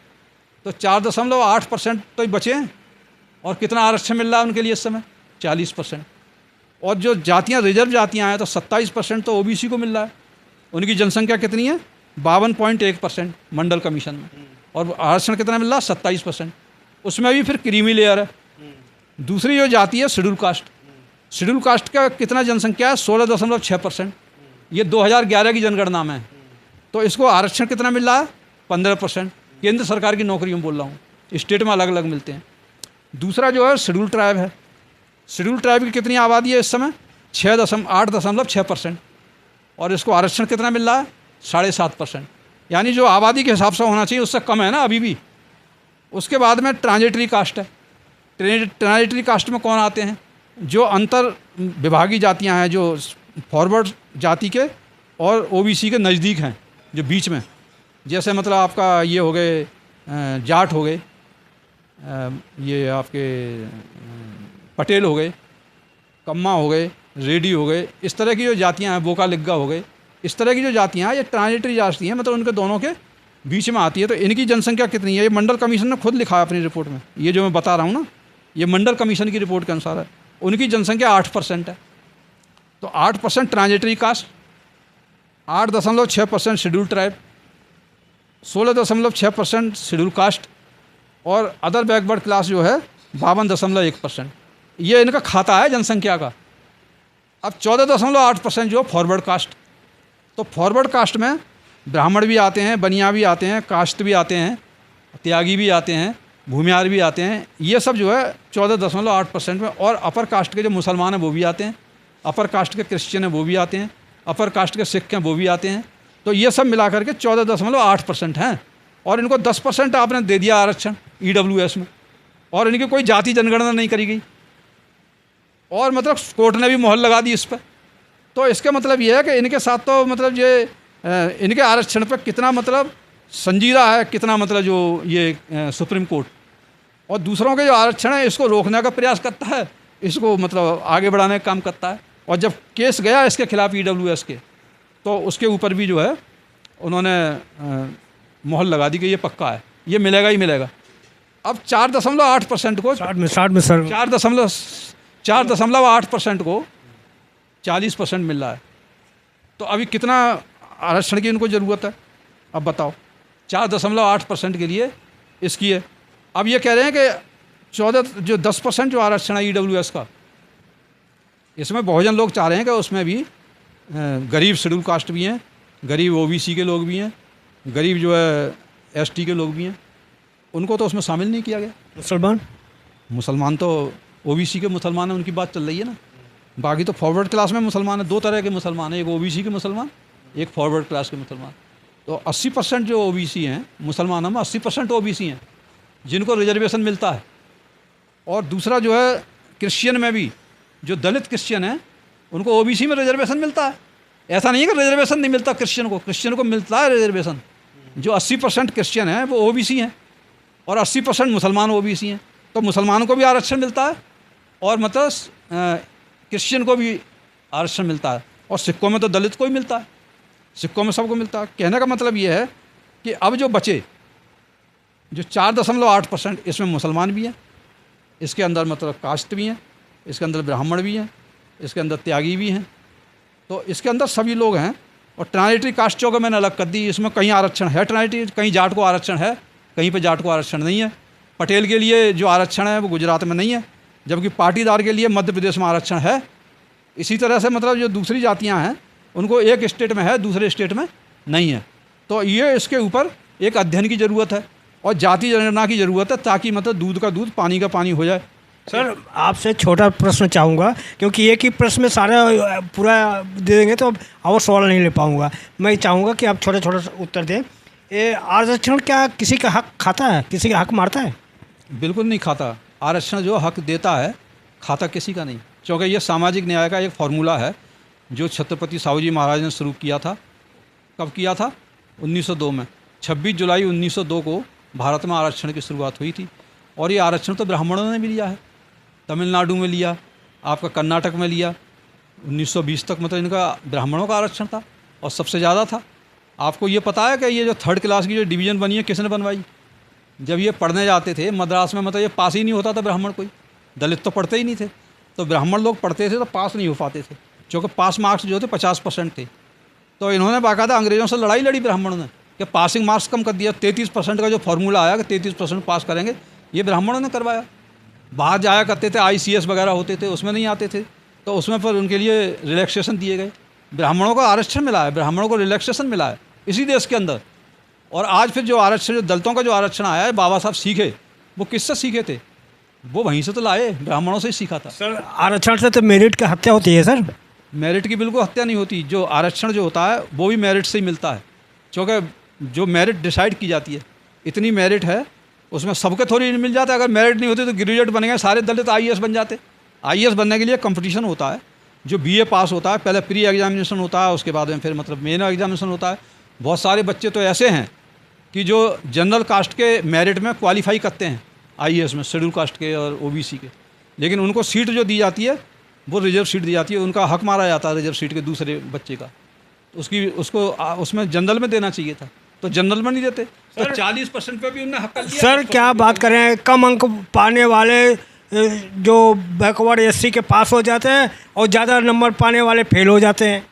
तो 4.8% तो ही बचे हैं। और कितना आरक्षण मिल रहा है उनके लिए इस समय? 40%। और जो जातियां रिजर्व जातियां हैं तो 27% तो OBC को मिल रहा है। उनकी जनसंख्या कितनी है? 52.1% मंडल कमीशन में। और आरक्षण कितना मिल रहा है? 27%। उसमें भी फिर क्रीमी लेयर है। दूसरी जो जाति है शेड्यूल कास्ट, शेड्यूल कास्ट का कितना जनसंख्या है? 16.6%। ये 2011 की जनगणना में है। तो इसको आरक्षण कितना मिल रहा है? 15%। केंद्र सरकार की नौकरियों में बोल रहा हूँ, स्टेट में अलग अलग मिलते हैं। दूसरा जो है शेड्यूल ट्राइब है। शेड्यूल ट्राइब की कितनी आबादी है इस समय? 8.6%। और इसको आरक्षण कितना मिल रहा है? 7.5%। यानी जो आबादी के हिसाब से होना चाहिए उससे कम है ना अभी भी। उसके बाद में ट्रांजिटरी कास्ट है। ट्रांजिटरी कास्ट में कौन आते हैं? जो अंतर विभागीय जातियां हैं, जो फॉरवर्ड जाति के और OBC के नज़दीक हैं, जो बीच में, जैसे मतलब आपका ये हो गए जाट हो गए, ये आपके पटेल हो गए, कम्मा हो गए, रेडी हो गए, इस तरह की जो जातियां हैं, बोका लिग्गा हो गए, इस तरह की जो जातियां हैं ये ट्रांजिटरी जाति हैं, मतलब उनके दोनों के बीच में आती है। तो इनकी जनसंख्या कितनी है? ये मंडल कमीशन ने खुद लिखा है अपनी रिपोर्ट में। ये जो मैं बता रहा हूँ ना, ये मंडल कमीशन की रिपोर्ट के अनुसार है। उनकी जनसंख्या 8% है। तो 8% transitory caste, 8.6% schedule tribe, 16.6% schedule caste और अदर बैकवर्ड क्लास जो है 52.1%। ये इनका खाता है जनसंख्या का। अब 14.8% जो फॉरवर्ड कास्ट, तो फॉरवर्ड कास्ट में ब्राह्मण भी आते हैं, बनिया भी आते हैं, कास्ट भी आते हैं, त्यागी भी आते हैं, भूमियार भी आते हैं। ये सब जो है 14.8% में। और अपर कास्ट के जो मुसलमान हैं वो भी आते हैं, अपर कास्ट के क्रिश्चियन हैं वो भी आते हैं, अपर कास्ट के सिख हैं वो भी आते हैं। तो ये सब मिला करके 14.8% हैं। और इनको 10% आपने दे दिया आरक्षण EWS में, और इनकी कोई जाति जनगणना नहीं करी गई, और मतलब कोर्ट ने भी मोहर लगा दी इस पर। तो इसका मतलब ये है कि इनके साथ तो मतलब ये इनके आरक्षण पर कितना मतलब संजीदा है, कितना मतलब जो ये सुप्रीम कोर्ट और दूसरों के जो आरक्षण है इसको रोकने का प्रयास करता है, इसको मतलब आगे बढ़ाने का काम करता है। और जब केस गया इसके खिलाफ EWS के, तो उसके ऊपर भी जो है उन्होंने मोहर लगा दी कि ये पक्का है, ये मिलेगा ही मिलेगा। अब 4.8% को 60 में सर 4.8% को 40% मिल रहा है। तो अभी कितना आरक्षण की इनको ज़रूरत है? अब बताओ। 4.8% के लिए इसकी है। अब ये कह रहे हैं कि 10% जो आरक्षण है EWS का, इसमें बहुजन लोग चाह रहे हैं कि उसमें भी गरीब शेड्यूल कास्ट भी हैं, गरीब OBC के लोग भी हैं, गरीब जो है ST के लोग भी हैं, उनको तो उसमें शामिल नहीं किया गया। मुसलमान तो OBC के मुसलमान हैं, उनकी बात चल रही है ना। बाकी तो फॉरवर्ड क्लास में मुसलमान है, 2 तरह के मुसलमान हैं, एक OBC के मुसलमान, एक फॉरवर्ड क्लास के मुसलमान। तो 80% जो OBC हैं मुसलमानों में, 80% OBC हैं जिनको रिजर्वेशन मिलता है। और दूसरा जो है क्रिश्चियन में भी जो दलित क्रिश्चियन हैं उनको OBC में रिजर्वेशन मिलता है। ऐसा नहीं है कि रिजर्वेशन नहीं मिलता क्रिश्चियन को मिलता है रिजर्वेशन। जो 80% क्रिश्चियन हैं वो OBC हैं और 80% मुसलमान OBC हैं। तो मुसलमानों को भी आरक्षण मिलता है और मतलब क्रिश्चियन को भी आरक्षण मिलता है, और सिखों में तो दलित को ही मिलता है, सिखों में सबको मिलता है। कहने का मतलब ये है कि अब जो बचे जो 4.8%, इसमें मुसलमान भी हैं, इसके अंदर मतलब कास्ट भी हैं, इसके अंदर ब्राह्मण भी हैं, इसके अंदर त्यागी भी हैं। तो इसके अंदर सभी लोग हैं। और ट्रांजिटरी कास्ट जो मैंने अलग कर दी, इसमें कहीं आरक्षण है ट्रांजिटरी, कहीं जाट को आरक्षण है, कहीं पे जाट को आरक्षण नहीं है। पटेल के लिए जो आरक्षण है वो गुजरात में नहीं है, जबकि पाटीदार के लिए मध्य प्रदेश में आरक्षण है। इसी तरह से मतलब जो दूसरी जातियां हैं उनको एक स्टेट में है, दूसरे स्टेट में नहीं है। तो ये इसके ऊपर एक अध्ययन की ज़रूरत है और जाति जनगणना की ज़रूरत है, ताकि मतलब दूध का दूध पानी का पानी हो जाए। सर आपसे छोटा प्रश्न चाहूँगा, क्योंकि एक ही प्रश्न में सारा पूरा दे देंगे तो और सवाल नहीं ले पाऊँगा। मैं चाहूँगा कि आप छोटा छोटा उत्तर दें। ये आरक्षण क्या किसी का हक खाता है, किसी का हक मारता है? बिल्कुल नहीं खाता। आरक्षण जो हक देता है खाता किसी का नहीं, क्योंकि ये सामाजिक न्याय का एक फार्मूला है जो छत्रपति साहू जी महाराज ने शुरू किया था। कब किया था? 1902 में। 26 जुलाई 1902 को भारत में आरक्षण की शुरुआत हुई थी। और ये आरक्षण तो ब्राह्मणों ने भी लिया है। तमिलनाडु में लिया, आपका कर्नाटक में लिया। 1920 तक मतलब इनका ब्राह्मणों का आरक्षण था और सबसे ज़्यादा था। आपको ये पता है कि ये जो 3rd क्लास की जो डिवीज़न बनी है किसने बनवाई? जब ये पढ़ने जाते थे मद्रास में, मतलब ये पास ही नहीं होता था ब्राह्मण कोई, दलित तो पढ़ते ही नहीं थे। तो ब्राह्मण लोग पढ़ते थे तो पास नहीं हो पाते थे, क्योंकि पास मार्क्स जो थे 50% थे। तो इन्होंने बाकायदा अंग्रेज़ों से लड़ाई लड़ी ब्राह्मणों ने कि पासिंग मार्क्स कम कर दिया। 33% का जो फार्मूला आया कि 33% पास करेंगे, ये ब्राह्मणों ने करवाया। बाहर जाया करते थे, ICS वगैरह होते थे, उसमें नहीं आते थे, तो उसमें पर उनके लिए रिलैक्सेशन दिए गए। ब्राह्मणों को आरक्षण मिला है, ब्राह्मणों को रिलैक्सेशन मिला है इसी देश के अंदर। और आज फिर जो आरक्षण, जो दलितों का जो आरक्षण आया है, बाबा साहब सीखे, वो किससे सीखे थे? वो वहीं से तो लाए, ब्राह्मणों से ही सीखा था। सर आरक्षण से तो मेरिट की हत्या होती है सर। मेरिट की बिल्कुल हत्या नहीं होती। जो आरक्षण जो होता है वो भी मेरिट से ही मिलता है, क्योंकि जो मेरिट डिसाइड की जाती है, इतनी मेरिट है उसमें सबके थोड़ी मिल जाता है। अगर मेरिट नहीं होती तो ग्रेजुएट बनेंगे सारे दलित IAS बन जाते। IAS बनने के लिए कंपटीशन होता है। जो BA पास होता है, पहले प्री एग्जामिनेशन होता है, उसके बाद में फिर मतलब मेन एग्जामिनेशन होता है। बहुत सारे बच्चे तो ऐसे हैं कि जो जनरल कास्ट के मेरिट में क्वालिफाई करते हैं IAS में, शेड्यूल कास्ट के और OBC के, लेकिन उनको सीट जो दी जाती है वो रिजर्व सीट दी जाती है। उनका हक मारा जाता है रिजर्व सीट के दूसरे बच्चे का, उसको उसमें जनरल में देना चाहिए था, तो जनरल में नहीं देते। तो 40% पे भी उन्हें हक दिया। सर क्या बात करें, कम अंक पाने वाले जो बैकवर्ड SC के पास हो जाते हैं और ज़्यादा नंबर पाने वाले फेल हो जाते हैं।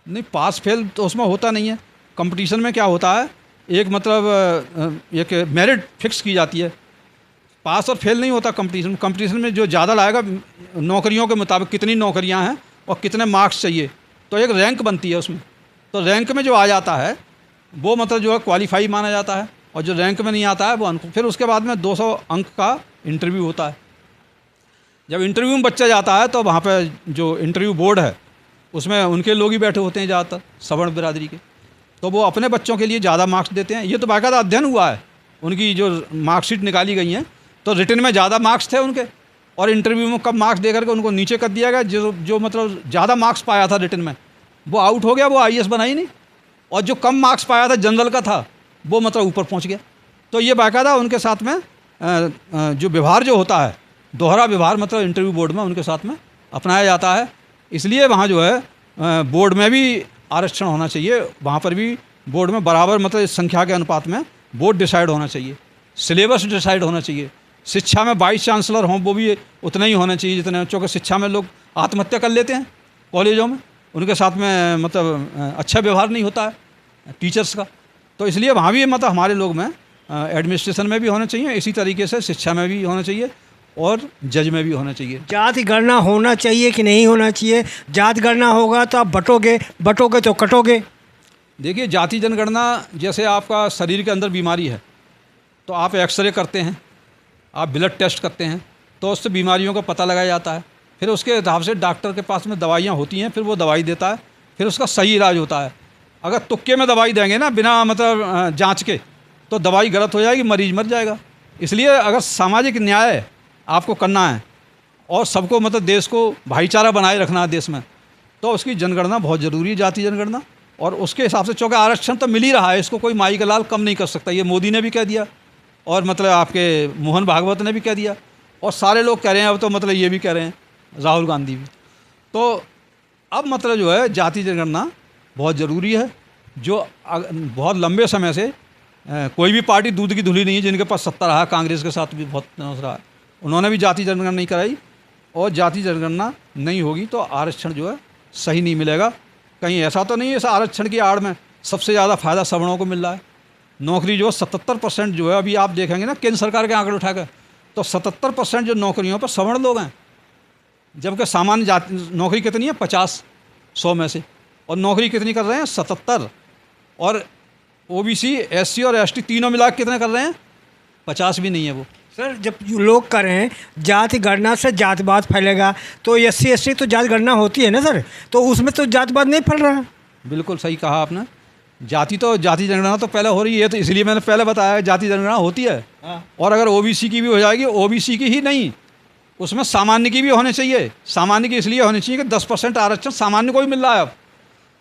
नहीं, पास फेल तो उसमें होता नहीं है। कंपटीशन में क्या होता है, एक मतलब एक मेरिट फिक्स की जाती है। पास और फेल नहीं होता कंपटीशन में जो ज़्यादा लाएगा, नौकरियों के मुताबिक कितनी नौकरियां हैं और कितने मार्क्स चाहिए, तो एक रैंक बनती है उसमें। तो रैंक में जो आ जाता है वो मतलब जो है क्वालिफाई माना जाता है, और जो रैंक में नहीं आता है वो अंक। फिर उसके बाद में 200 अंक का इंटरव्यू होता है। जब इंटरव्यू में बच्चा जाता है तो वहाँ पे जो इंटरव्यू बोर्ड है उसमें उनके लोग ही बैठे होते हैं ज़्यादातर, सवर्ण बिरादरी के। तो वो अपने बच्चों के लिए ज़्यादा मार्क्स देते हैं। ये तो बाकायदा अध्ययन हुआ है, उनकी जो मार्कशीट निकाली गई हैं, तो रिटन में ज़्यादा मार्क्स थे उनके, और इंटरव्यू में कम मार्क्स दे करके उनको नीचे कर दिया गया। जो मतलब ज़्यादा मार्क्स पाया था रिटन में वो आउट हो गया, वो IAS बना ही नहीं। और जो कम मार्क्स पाया था जनरल का था वो मतलब ऊपर पहुंच गया। तो ये बाकायदा उनके साथ में जो व्यवहार जो होता है, दोहरा व्यवहार मतलब इंटरव्यू बोर्ड में उनके साथ में अपनाया जाता है। इसलिए वहाँ जो है बोर्ड में भी आरक्षण होना चाहिए। वहाँ पर भी बोर्ड में बराबर मतलब इस संख्या के अनुपात में बोर्ड डिसाइड होना चाहिए, सिलेबस डिसाइड होना चाहिए। शिक्षा में वाइस चांसलर हों वो भी उतना ही होना चाहिए जितने, क्योंकि शिक्षा में लोग आत्महत्या कर लेते हैं कॉलेजों में, उनके साथ में मतलब अच्छा व्यवहार नहीं होता है टीचर्स का। तो इसलिए वहाँ भी मतलब हमारे लोग में एडमिनिस्ट्रेशन में भी होना चाहिए, इसी तरीके से शिक्षा में भी होना चाहिए और जज में भी होना चाहिए। जाति गणना होना चाहिए कि नहीं होना चाहिए? जाति गणना होगा तो आप बटोगे तो कटोगे। देखिए, जाति जनगणना जैसे आपका शरीर के अंदर बीमारी है तो आप एक्सरे करते हैं, आप ब्लड टेस्ट करते हैं, तो उससे बीमारियों का पता लगाया जाता है। फिर उसके हिसाब से डॉक्टर के पास में दवाइयाँ होती हैं, फिर वो दवाई देता है, फिर उसका सही इलाज होता है। अगर तुक्के में दवाई देंगे ना बिना मतलब जांच के, तो दवाई गलत हो जाएगी, मरीज मर जाएगा। इसलिए अगर सामाजिक न्याय आपको करना है और सबको मतलब देश को भाईचारा बनाए रखना है देश में, तो उसकी जनगणना बहुत ज़रूरी है, जाति जनगणना। और उसके हिसाब से चूँकि आरक्षण तो मिल ही रहा है, इसको कोई माई का लाल कम नहीं कर सकता। ये मोदी ने भी कह दिया और मतलब आपके मोहन भागवत ने भी कह दिया और सारे लोग कह रहे हैं, अब तो मतलब ये भी कह रहे हैं, राहुल गांधी भी। तो अब मतलब जो है जाति जनगणना बहुत ज़रूरी है। जो बहुत लंबे समय से कोई भी पार्टी दूध की धुली नहीं है जिनके पास सत्ता रहा, कांग्रेस के साथ भी बहुत रहा है, उन्होंने भी जाति जनगणना नहीं कराई। और जाति जनगणना नहीं होगी तो आरक्षण जो है सही नहीं मिलेगा। कहीं ऐसा तो नहीं है इस आरक्षण की आड़ में सबसे ज़्यादा फ़ायदा सवर्णों को मिल रहा है। नौकरी जो 77% जो है, अभी आप देखेंगे ना केंद्र सरकार के आंकड़े उठाकर, तो 77% जो नौकरियों पर सवर्ण लोग हैं। जबकि सामान्य जाति नौकरी कितनी है 50 100 में से, और नौकरी कितनी कर रहे हैं 77, और ओबीसी एससी और एसटी तीनों मिला के कितने कर रहे हैं 50 भी नहीं है वो। सर जब लोग करें जाति गणना से जातिवाद फैलेगा, तो एससी एसटी तो जाति गणना होती है ना सर, तो उसमें तो जातिवाद नहीं फैल रहा। बिल्कुल सही कहा आपने। जाति जनगणना तो पहले हो रही है, तो इसलिए मैंने पहले बताया जाति जनगणना होती है। और अगर ओबीसी की भी हो जाएगी, ओबीसी की ही नहीं, उसमें सामान्य की भी होनी चाहिए। सामान्य की इसलिए होनी चाहिए कि 10% आरक्षण सामान्य को ही मिल रहा है अब,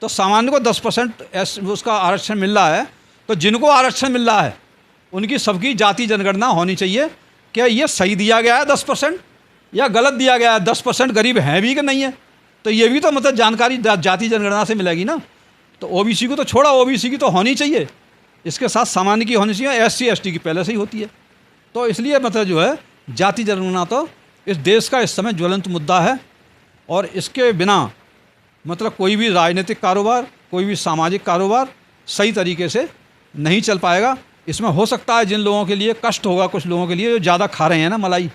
तो सामान्य को 10% उसका आरक्षण मिल रहा है, तो जिनको आरक्षण मिल रहा है उनकी सबकी जाति जनगणना होनी चाहिए। क्या ये सही दिया गया है 10% या गलत दिया गया है, 10% गरीब हैं भी कि नहीं है, तो ये भी तो मतलब जानकारी जाति जनगणना से मिलेगी ना। तो ओबीसी को तो छोड़ा, ओबीसी की तो होनी चाहिए, इसके साथ सामान्य की होनी चाहिए, एससी एसटी की पहले से ही होती है। तो इसलिए मतलब जो है जाति जनगणना तो इस देश का इस समय ज्वलंत मुद्दा है, और इसके बिना मतलब कोई भी राजनीतिक कारोबार, कोई भी सामाजिक कारोबार सही तरीके से नहीं चल पाएगा। इसमें हो सकता है जिन लोगों के लिए कष्ट होगा, कुछ लोगों के लिए जो ज़्यादा खा रहे हैं ना मलाई,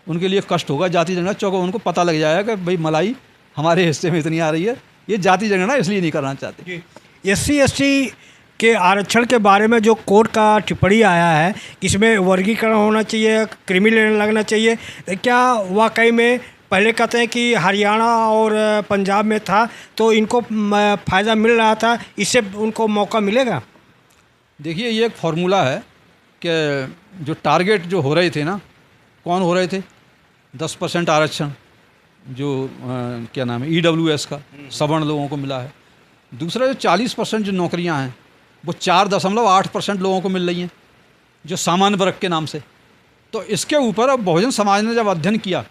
उनके लिए कष्ट होगा जाति जनगणना, चूँकि उनको पता लग जाएगा कि भाई मलाई हमारे हिस्से में इतनी आ रही है। ये जाति जनगणना इसलिए नहीं करना चाहते। एससी एसटी के आरक्षण के बारे में जो कोर्ट का टिप्पणी आया है, इसमें वर्गीकरण होना चाहिए, क्रिमी लेने लगना चाहिए, क्या वाकई में पहले कहते हैं कि हरियाणा और पंजाब में था तो इनको फ़ायदा मिल रहा था, इससे उनको मौका मिलेगा? देखिए ये एक फार्मूला है कि जो टारगेट जो हो रहे थे ना, कौन हो रहे थे 10% आरक्षण जो क्या नाम है EWS का सवर्ण लोगों को मिला है। दूसरा जो 40% जो नौकरियां हैं वो 4.8% लोगों को मिल रही हैं जो सामान्य वर्ग के नाम से। तो इसके ऊपर अब बहुजन समाज ने जब अध्ययन किया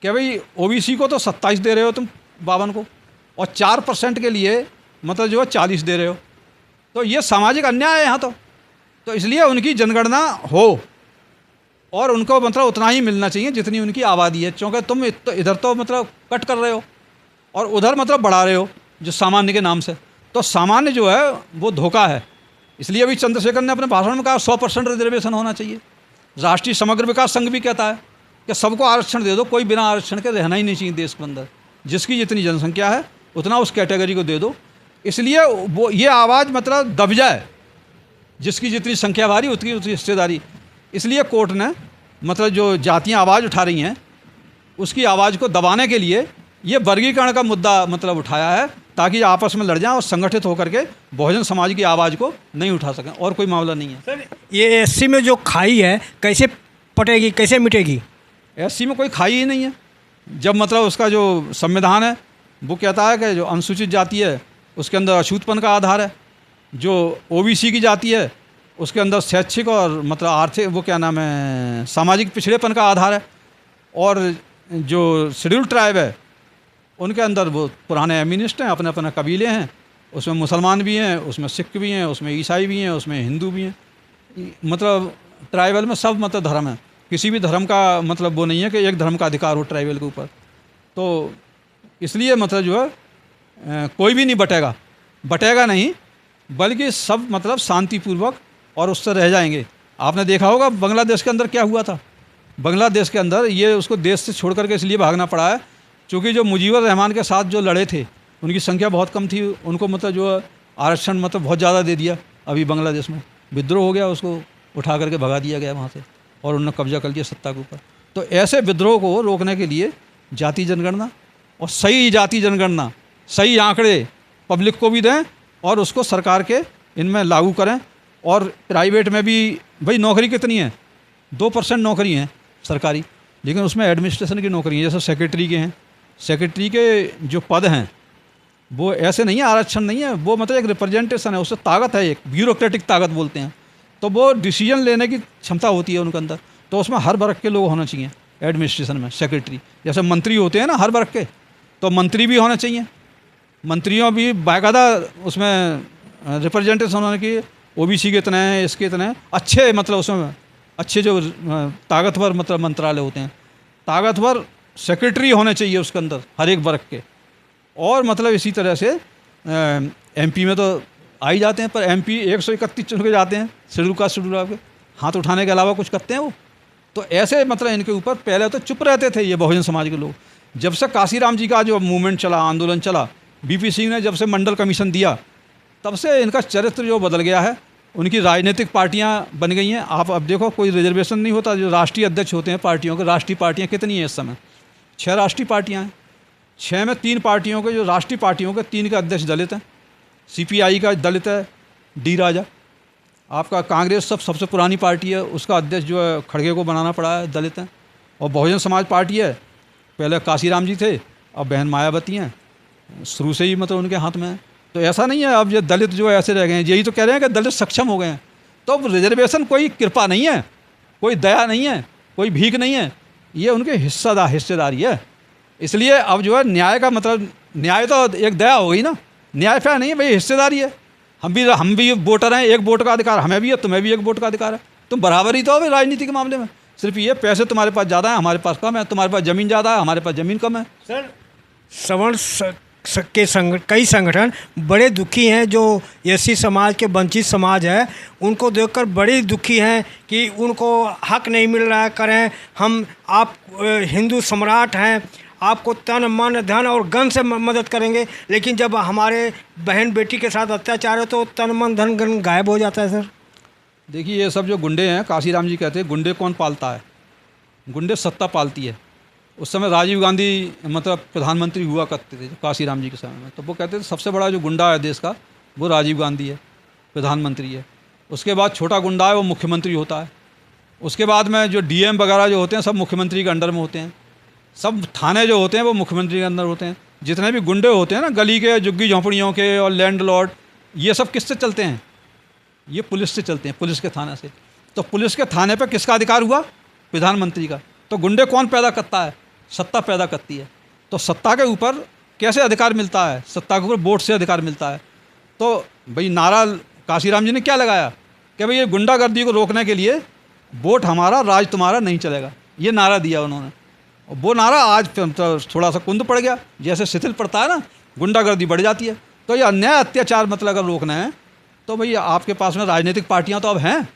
कि भाई ओबीसी को तो 27 दे रहे हो तुम 52 को, और 4% के लिए मतलब जो है 40 दे रहे हो, तो ये सामाजिक अन्याय है यहाँ तो इसलिए उनकी जनगणना हो और उनको मतलब उतना ही मिलना चाहिए जितनी उनकी आबादी है, क्योंकि तुम इधर तो मतलब कट कर रहे हो और उधर मतलब बढ़ा रहे हो जो सामान्य के नाम से। तो सामान्य जो है वो धोखा है। इसलिए अभी चंद्रशेखर ने अपने भाषण में कहा 100% रिजर्वेशन होना चाहिए। राष्ट्रीय समग्र विकास संघ भी कहता है कि सबको आरक्षण दे दो, कोई बिना आरक्षण के रहना ही नहीं चाहिए देश के अंदर, जिसकी जितनी जनसंख्या है उतना उस कैटेगरी को दे दो। इसलिए वो ये आवाज़ मतलब दब जाए, जिसकी जितनी संख्या भारी उतनी उतनी हिस्सेदारी। इसलिए कोर्ट ने मतलब जो जातियाँ आवाज़ उठा रही हैं उसकी आवाज़ को दबाने के लिए ये वर्गीकरण का मुद्दा मतलब उठाया है, ताकि आपस में लड़ जाएं और संगठित होकर के बहुजन समाज की आवाज़ को नहीं उठा सकें, और कोई मामला नहीं है। सर ये एससी में जो खाई है कैसे पटेगी, कैसे मिटेगी? एससी में कोई खाई ही नहीं है। जब मतलब उसका जो संविधान है वो कहता है कि जो अनुसूचित जाति है उसके अंदर अछूतपन का आधार है, जो ओबीसी की जाति है उसके अंदर शैक्षिक और मतलब आर्थिक वो क्या नाम है सामाजिक पिछड़ेपन का आधार है, और जो शेड्यूल ट्राइब है उनके अंदर वो पुराने एमिनिस्ट हैं, अपने अपने कबीले हैं, उसमें मुसलमान भी हैं, उसमें सिख भी हैं, उसमें ईसाई भी हैं, उसमें हिंदू भी हैं। मतलब ट्राइबल में सब मतलब धर्म है, किसी भी धर्म का मतलब वो नहीं है कि एक धर्म का अधिकार हो ट्राइबल के ऊपर। तो इसलिए मतलब जो है कोई भी नहीं बटेगा नहीं, बल्कि सब मतलब शांतिपूर्वक और उससे रह जाएंगे। आपने देखा होगा बांग्लादेश के अंदर क्या हुआ था। बांग्लादेश के अंदर ये उसको देश से छोड़ करके इसलिए भागना पड़ा है क्योंकि जो मुजीबुर रहमान के साथ जो लड़े थे उनकी संख्या बहुत कम थी, उनको मतलब जो आरक्षण मतलब बहुत ज़्यादा दे दिया। अभी बांग्लादेश में विद्रोह हो गया, उसको उठा करके भगा दिया गया वहाँ से और उन्होंने कब्जा कर लिया सत्ता के ऊपर। तो ऐसे विद्रोह को रोकने के लिए जाति जनगणना और सही जाति जनगणना, सही आंकड़े पब्लिक को भी दें और उसको सरकार के इनमें लागू करें। और प्राइवेट में भी भाई नौकरी कितनी है, 2% नौकरी हैं सरकारी, लेकिन उसमें एडमिनिस्ट्रेशन की नौकरी है, जैसे सेक्रेटरी के हैं। सेक्रेटरी के जो पद हैं वो ऐसे नहीं है, आरक्षण नहीं है, वो मतलब एक रिप्रेजेंटेशन है, उससे ताकत है, एक ब्यूरोक्रेटिक ताकत बोलते हैं। तो वो डिसीजन लेने की क्षमता होती है उनके अंदर, तो उसमें हर वर्ग के लोग होना चाहिए एडमिनिस्ट्रेशन में। सेक्रेटरी जैसे मंत्री होते हैं ना हर वर्ग के, तो मंत्री भी होना चाहिए, मंत्रियों भी बाकायदा उसमें रिप्रेजेंटेशन होने की। ओबीसी के इतने हैं, इसके इतने हैं, अच्छे मतलब उसमें अच्छे जो ताकतवर मतलब मंत्रालय होते हैं, ताकतवर सेक्रेटरी होने चाहिए उसके अंदर हर एक वर्ग के। और मतलब इसी तरह से एमपी में तो आ ही जाते हैं, पर एमपी 131 चुन के जाते हैं शेड्यूल कास्ट शेड्यूल आपके, हाथ उठाने के अलावा कुछ करते हैं वो। तो ऐसे मतलब इनके ऊपर पहले तो चुप रहते थे ये बहुजन समाज के लोग, जब से काशीराम जी का जो मूवमेंट चला, आंदोलन चला, बीपी सिंह ने जब से मंडल कमीशन दिया, तब से इनका चरित्र जो बदल गया है। उनकी राजनीतिक पार्टियां बन गई हैं। आप अब देखो, कोई रिजर्वेशन नहीं होता। जो राष्ट्रीय अध्यक्ष होते हैं पार्टियों के, राष्ट्रीय पार्टियां कितनी हैं इस समय? 6 राष्ट्रीय पार्टियां हैं। 6 में 3 पार्टियों के, जो राष्ट्रीय पार्टियों के 3 के अध्यक्ष दलित हैं। सीपीआई का दलित है डी राजा। आपका कांग्रेस सबसे पुरानी पार्टी है, उसका अध्यक्ष जो है खड़गे को बनाना पड़ा है, दलित हैं। और बहुजन समाज पार्टी है, पहले काशीराम जी थे, अब बहन मायावती हैं, शुरू से ही मतलब उनके हाथ में है। तो ऐसा नहीं है अब ये दलित जो है ऐसे रह गए हैं। यही तो कह रहे हैं कि दलित सक्षम हो गए हैं। तो अब रिजर्वेशन कोई कृपा नहीं है, कोई दया नहीं है, कोई भीख नहीं है, ये उनके हिस्सेदारी है। इसलिए अब जो है न्याय का मतलब, न्याय तो एक दया हो गई ना, न्याय क्या नहीं है भाई, हिस्सेदारी है। हम भी वोटर हैं, एक वोट का अधिकार हमें भी है, तुम्हें भी एक वोट का अधिकार है। तुम बराबर ही तो हो भाई राजनीति के मामले में। सिर्फ ये पैसे तुम्हारे पास ज़्यादा है, हमारे पास कम है, तुम्हारे पास ज़मीन ज़्यादा है, हमारे पास ज़मीन कम है। सर, सवर्ण के कई संगठन बड़े दुखी हैं। जो एससी समाज के वंचित समाज है, उनको देखकर बड़ी दुखी हैं कि उनको हक नहीं मिल रहा है। करें हम, आप हिंदू सम्राट हैं, आपको तन मन धन और गन से मदद करेंगे, लेकिन जब हमारे बहन बेटी के साथ अत्याचार है तो तन मन धन गन गायब हो जाता है। सर देखिए, ये सब जो गुंडे हैं, काशीराम जी कहते हैं गुंडे कौन पालता है? गुंडे सत्ता पालती है। उस समय राजीव गांधी मतलब प्रधानमंत्री हुआ करते थे काशीराम जी के समय में, तो वो कहते थे सबसे बड़ा जो गुंडा है देश का वो राजीव गांधी है, प्रधानमंत्री है। उसके बाद छोटा गुंडा है वो मुख्यमंत्री होता है। उसके बाद में जो डीएम वगैरह जो होते हैं सब मुख्यमंत्री के अंडर में होते हैं। सब थाने जो होते हैं वो मुख्यमंत्री के अंदर होते हैं। जितने भी गुंडे होते हैं ना, गली के, झुग्गी झोंपड़ियों के और लैंडलॉर्ड, ये सब किससे चलते हैं? ये पुलिस से चलते हैं, पुलिस के थाने से। तो पुलिस के थाने पर किसका अधिकार हुआ? प्रधानमंत्री का। तो गुंडे कौन पैदा करता है? सत्ता पैदा करती है। तो सत्ता के ऊपर कैसे अधिकार मिलता है? सत्ता के ऊपर वोट से अधिकार मिलता है। तो भाई नारा काशीराम जी ने क्या लगाया कि भाई ये गुंडागर्दी को रोकने के लिए वोट हमारा, राज तुम्हारा नहीं चलेगा, ये नारा दिया उन्होंने। और वो नारा आज तो थोड़ा सा कुंद पड़ गया, जैसे शिथिल पड़ता है ना, गुंडागर्दी बढ़ जाती है। तो ये अन्याय अत्याचार मतलब अगर रोकना है तो भाई आपके पास में राजनीतिक पार्टियाँ तो अब हैं,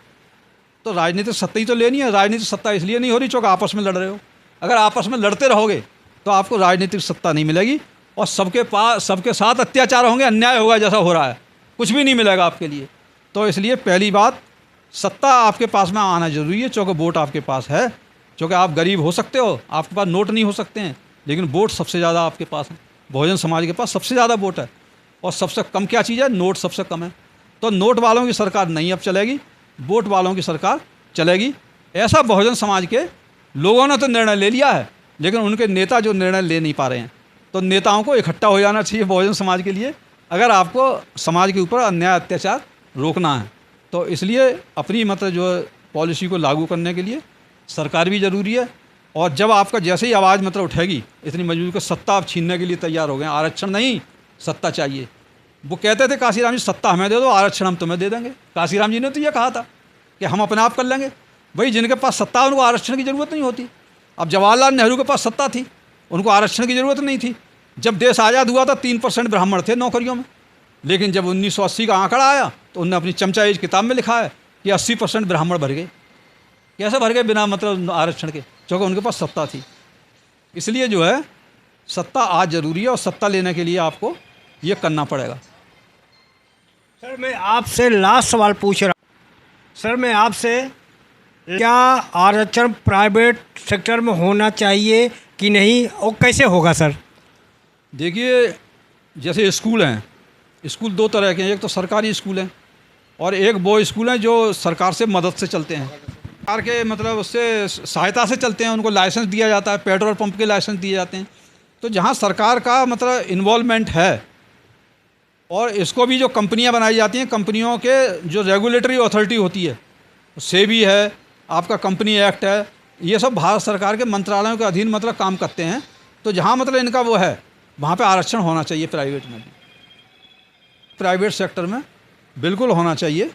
तो राजनीतिक सत्ता ही तो लेनी है। राजनीतिक सत्ता इसलिए नहीं हो रही क्योंकि आपस में लड़ रहे हो। अगर आपस में लड़ते रहोगे तो आपको राजनीतिक सत्ता नहीं मिलेगी, और सबके साथ अत्याचार होंगे, अन्याय होगा जैसा हो रहा है, कुछ भी नहीं मिलेगा आपके लिए। तो इसलिए पहली बात, सत्ता आपके पास में आना ज़रूरी है, क्योंकि वोट आपके पास है। क्योंकि आप गरीब हो सकते हो, आपके पास नोट नहीं हो सकते हैं, लेकिन वोट सबसे ज़्यादा आपके पास है। बहुजन समाज के पास सबसे ज़्यादा वोट है, और सबसे कम क्या चीज़ है? नोट सबसे कम है। तो नोट वालों की सरकार नहीं अब चलेगी, वोट वालों की सरकार चलेगी। ऐसा बहुजन समाज के लोगों ने तो निर्णय ले लिया है, लेकिन उनके नेता जो निर्णय ले नहीं पा रहे हैं। तो नेताओं को इकट्ठा हो जाना चाहिए बहुजन समाज के लिए, अगर आपको समाज के ऊपर अन्याय अत्याचार रोकना है। तो इसलिए अपनी मतलब जो पॉलिसी को लागू करने के लिए सरकार भी ज़रूरी है। और जब आपका जैसे ही आवाज़ मतलब उठेगी इतनी मजबूरी को, सत्ता आप छीनने के लिए तैयार हो गए। आरक्षण नहीं, सत्ता चाहिए। वो कहते थे काशीराम जी, सत्ता हमें दे दो, आरक्षण हम तुम्हें दे देंगे। काशीराम जी ने तो ये कहा था कि हम अपने आप कर लेंगे। भाई जिनके पास सत्ता है उनको आरक्षण की ज़रूरत नहीं होती। अब जवाहरलाल नेहरू के पास सत्ता थी, उनको आरक्षण की ज़रूरत नहीं थी। जब देश आज़ाद हुआ था 3% ब्राह्मण थे नौकरियों में, लेकिन जब 1980 का आंकड़ा आया तो उन्होंने अपनी चमचा एज किताब में लिखा है कि 80% ब्राह्मण भर गए। कैसे भर गए? बिना मतलब आरक्षण के, क्योंकि उनके पास सत्ता थी। इसलिए जो है सत्ता आज ज़रूरी है, और सत्ता लेने के लिए आपको ये करना पड़ेगा। सर, मैं आपसे लास्ट सवाल पूछ रहा हूँ। सर, मैं आपसे, क्या आरक्षण प्राइवेट सेक्टर में होना चाहिए कि नहीं, और कैसे होगा? सर देखिए, जैसे स्कूल हैं, स्कूल 2 तरह के हैं। एक तो सरकारी स्कूल हैं, और एक वो स्कूल हैं जो सरकार से मदद से चलते हैं, सरकार के मतलब उससे सहायता से चलते हैं। उनको लाइसेंस दिया जाता है, पेट्रोल पंप के लाइसेंस दिए जाते हैं। तो जहाँ सरकार का मतलब इन्वॉल्वमेंट है, और इसको भी जो कंपनियां बनाई जाती हैं, कंपनियों के जो रेगुलेटरी अथॉरिटी होती है, सेबी है, आपका कंपनी एक्ट है, ये सब भारत सरकार के मंत्रालयों के अधीन मतलब काम करते हैं। तो जहाँ मतलब इनका वो है, वहाँ पे आरक्षण होना चाहिए। प्राइवेट में भी, प्राइवेट सेक्टर में बिल्कुल होना चाहिए।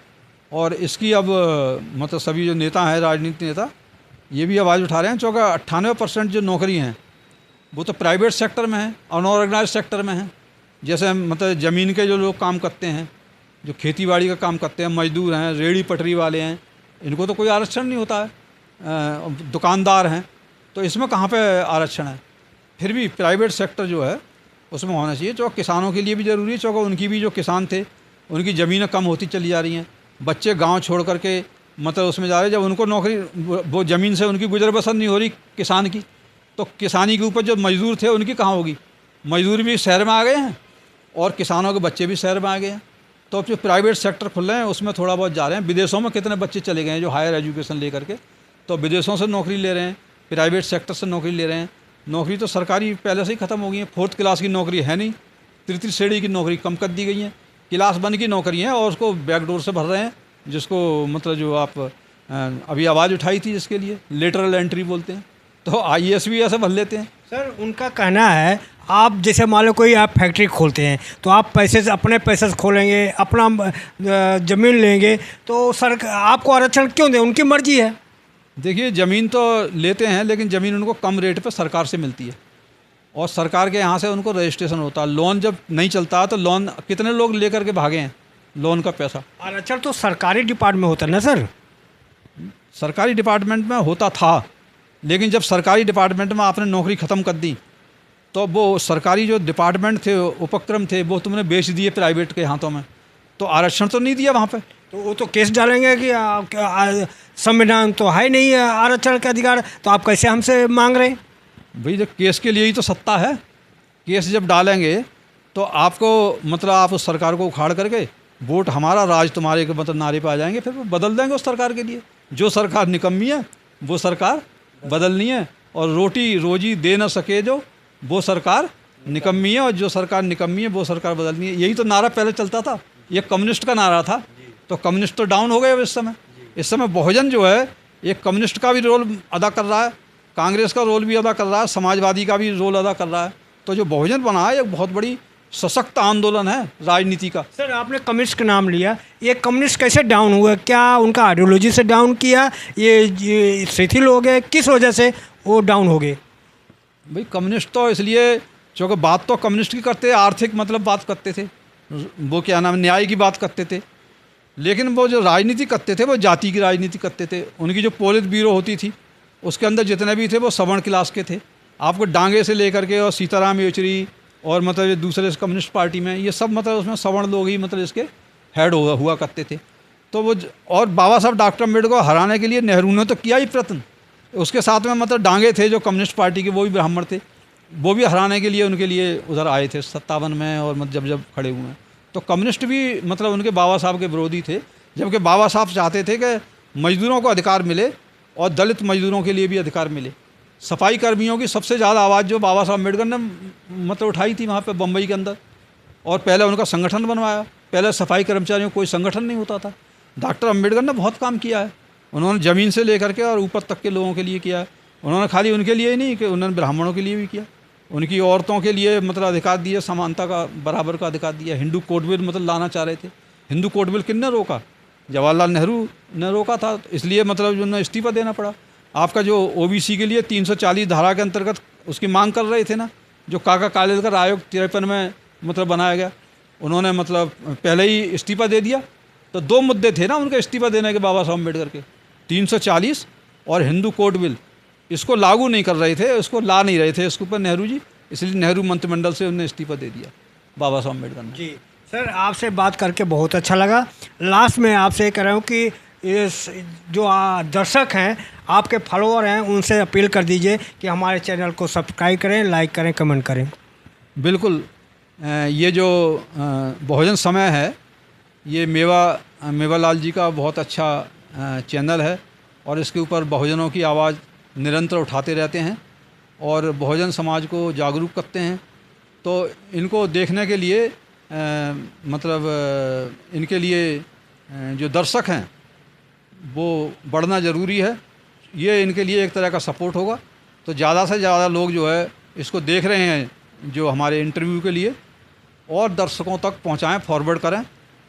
और इसकी अब मतलब सभी जो नेता हैं, राजनीतिक नेता, ये भी आवाज़ उठा रहे हैं, क्योंकि 98% जो नौकरी हैं वो तो प्राइवेट सेक्टर में है, अनऑर्गेनाइज सेक्टर में है। जैसे मतलब ज़मीन के जो लोग काम करते हैं, जो खेती बाड़ी का काम करते हैं, मजदूर हैं, रेहड़ी पटरी वाले हैं, इनको तो कोई आरक्षण नहीं होता है। दुकानदार हैं, तो इसमें कहाँ पे आरक्षण है? फिर भी प्राइवेट सेक्टर जो है उसमें होना चाहिए, जो किसानों के लिए भी ज़रूरी है, क्योंकि उनकी भी जो किसान थे उनकी ज़मीनें कम होती चली जा रही हैं, बच्चे गांव छोड़ करके मतलब उसमें जा रहे हैं। जब उनको नौकरी वो ज़मीन से उनकी गुजर बसर नहीं हो रही किसान की, तो किसानी के ऊपर जो मजदूर थे उनकी कहाँ होगी। मजदूर भी शहर में आ गए हैं और किसानों के बच्चे भी शहर में आ गए हैं। तो अब जो प्राइवेट सेक्टर खुल रहे हैं उसमें थोड़ा बहुत जा रहे हैं। विदेशों में कितने बच्चे चले गए हैं जो हायर एजुकेशन ले करके, तो विदेशों से नौकरी ले रहे हैं, प्राइवेट सेक्टर से नौकरी ले रहे हैं। नौकरी तो सरकारी पहले से ही ख़त्म हो गई है, 4th क्लास की नौकरी है नहीं, 3 श्रेणी की नौकरी कम कर दी गई है, क्लास 1 की नौकरी है और उसको बैकडोर से भर रहे हैं, जिसको मतलब जो आप अभी आवाज़ उठाई थी जिसके लिए लेटरल एंट्री बोलते हैं, तो IAS भी ऐसे भर लेते हैं। सर उनका कहना है आप जैसे मान लो कोई आप फैक्ट्री खोलते हैं तो आप पैसे से अपने पैसे से खोलेंगे, अपना ज़मीन लेंगे, तो सर आपको आरक्षण क्यों दें, उनकी मर्जी है। देखिए ज़मीन तो लेते हैं लेकिन ज़मीन उनको कम रेट पे सरकार से मिलती है और सरकार के यहाँ से उनको रजिस्ट्रेशन होता है। लोन जब नहीं चलता तो लोन कितने लोग लेकर के भागे हैं लोन का पैसा। आरक्षण तो सरकारी डिपार्टमेंट में होता है ना सर। सरकारी डिपार्टमेंट में होता था, लेकिन जब सरकारी डिपार्टमेंट में आपने नौकरी ख़त्म कर दी तो वो सरकारी जो डिपार्टमेंट थे, उपक्रम थे, वो तुमने बेच दिए प्राइवेट के हाथों में, तो आरक्षण तो नहीं दिया वहाँ पे। तो वो तो केस डालेंगे कि संविधान तो है नहीं है आरक्षण का अधिकार, तो आप कैसे हमसे मांग रहे हैं। भाई जब केस के लिए ही तो सत्ता है, केस जब डालेंगे तो आपको मतलब आप उस सरकार को उखाड़ करके वोट हमारा राज तुम्हारे के मतलब नारे पे आ जाएंगे, फिर वो बदल देंगे उस सरकार के लिए। जो सरकार निकम्मी है वो सरकार बदलनी है, और रोटी रोजी दे न सके जो वो सरकार निकम्मी है, और जो सरकार निकम्मी है वो सरकार बदलनी है। यही तो नारा पहले चलता था, ये कम्युनिस्ट का नारा था। तो कम्युनिस्ट तो डाउन हो गए अब इस समय बहुजन जो है एक कम्युनिस्ट का भी रोल अदा कर रहा है, कांग्रेस का रोल भी अदा कर रहा है, समाजवादी का भी रोल अदा कर रहा है। तो जो बहुजन बना है एक बहुत बड़ी सशक्त आंदोलन है राजनीति का। सर आपने कम्युनिस्ट का नाम लिया, ये कम्युनिस्ट कैसे डाउन हुआ, क्या उनका आइडियोलॉजी से डाउन किया, ये शिथिल हो गए, किस वजह से वो डाउन हो गए। भाई कम्युनिस्ट तो इसलिए क्योंकि बात तो कम्युनिस्ट की करते, आर्थिक मतलब बात करते थे, वो क्या नाम न्याय की बात करते थे, लेकिन वो जो राजनीति करते थे वो जाति की राजनीति करते थे। उनकी जो पोलित ब्यूरो होती थी उसके अंदर जितने भी थे वो सवर्ण क्लास के थे। आपको डांगे से लेकर के और सीताराम येचुरी और मतलब ये दूसरे कम्युनिस्ट पार्टी में ये सब मतलब उसमें सवर्ण लोग ही मतलब इसके हेड हुआ करते थे। तो वो और बाबा साहब डॉक्टर अम्बेडकर को हराने के लिए नेहरू ने तो किया ही प्रयत्न, उसके साथ में मतलब डांगे थे जो कम्युनिस्ट पार्टी के, वो भी ब्राह्मण थे, वो भी हराने के लिए उनके लिए उधर आए थे 57 में, और मतलब जब खड़े हुए हैं। तो कम्युनिस्ट भी मतलब उनके बाबा साहब के विरोधी थे, जबकि बाबा साहब चाहते थे कि मजदूरों को अधिकार मिले और दलित मजदूरों के लिए भी अधिकार मिले। सफाई कर्मियों की सबसे ज़्यादा आवाज़ जो बाबा साहब अम्बेडकर ने मतलब उठाई थी वहाँ पे बम्बई के अंदर, और पहले उनका संगठन बनवाया। पहले सफाई कर्मचारियों को कोई संगठन नहीं होता था। डॉक्टर अम्बेडकर ने बहुत काम किया है, उन्होंने ज़मीन से लेकर के और ऊपर तक के लोगों के लिए किया है। उन्होंने खाली उनके लिए ही नहीं कि उन्होंने ब्राह्मणों के लिए भी किया, उनकी औरतों के लिए मतलब अधिकार दिए, समानता का बराबर का अधिकार दिया। हिंदू कोड बिल मतलब लाना चाह रहे थे, हिंदू कोड बिल किसने रोका, जवाहरलाल नेहरू ने रोका था, इसलिए मतलब जो उन्हें इस्तीफा देना पड़ा। आपका जो OBC के लिए 340 धारा के अंतर्गत उसकी मांग कर रहे थे ना, जो काका कालेलकर आयोग 53 में मतलब बनाया गया, उन्होंने मतलब पहले ही इस्तीफा दे दिया। तो 2 मुद्दे थे ना उनके इस्तीफा देने के बाबा साहब अम्बेडकर के, 340 और हिंदू कोड बिल, इसको लागू नहीं कर रहे थे, इसको ला नहीं रहे थे इसके ऊपर नेहरू जी, इसलिए नेहरू मंत्रिमंडल से उन्हें इस्तीफा दे दिया बाबा साहब अम्बेडकर ने। जी सर आपसे बात करके बहुत अच्छा लगा। लास्ट में आपसे कह रहा हूँ कि ये जो दर्शक हैं, आपके फॉलोअर हैं, उनसे अपील कर दीजिए कि हमारे चैनल को सब्सक्राइब करें, लाइक करें, कमेंट करें। बिल्कुल, ये जो बहुजन समय है ये मेवालाल जी का बहुत अच्छा चैनल है, और इसके ऊपर बहुजनों की आवाज़ निरंतर उठाते रहते हैं और बहुजन समाज को जागरूक करते हैं। तो इनको देखने के लिए मतलब इनके लिए जो दर्शक हैं वो बढ़ना ज़रूरी है। ये इनके लिए एक तरह का सपोर्ट होगा। तो ज़्यादा से ज़्यादा लोग जो है इसको देख रहे हैं जो हमारे इंटरव्यू के लिए, और दर्शकों तक पहुंचाएं, फॉरवर्ड करें,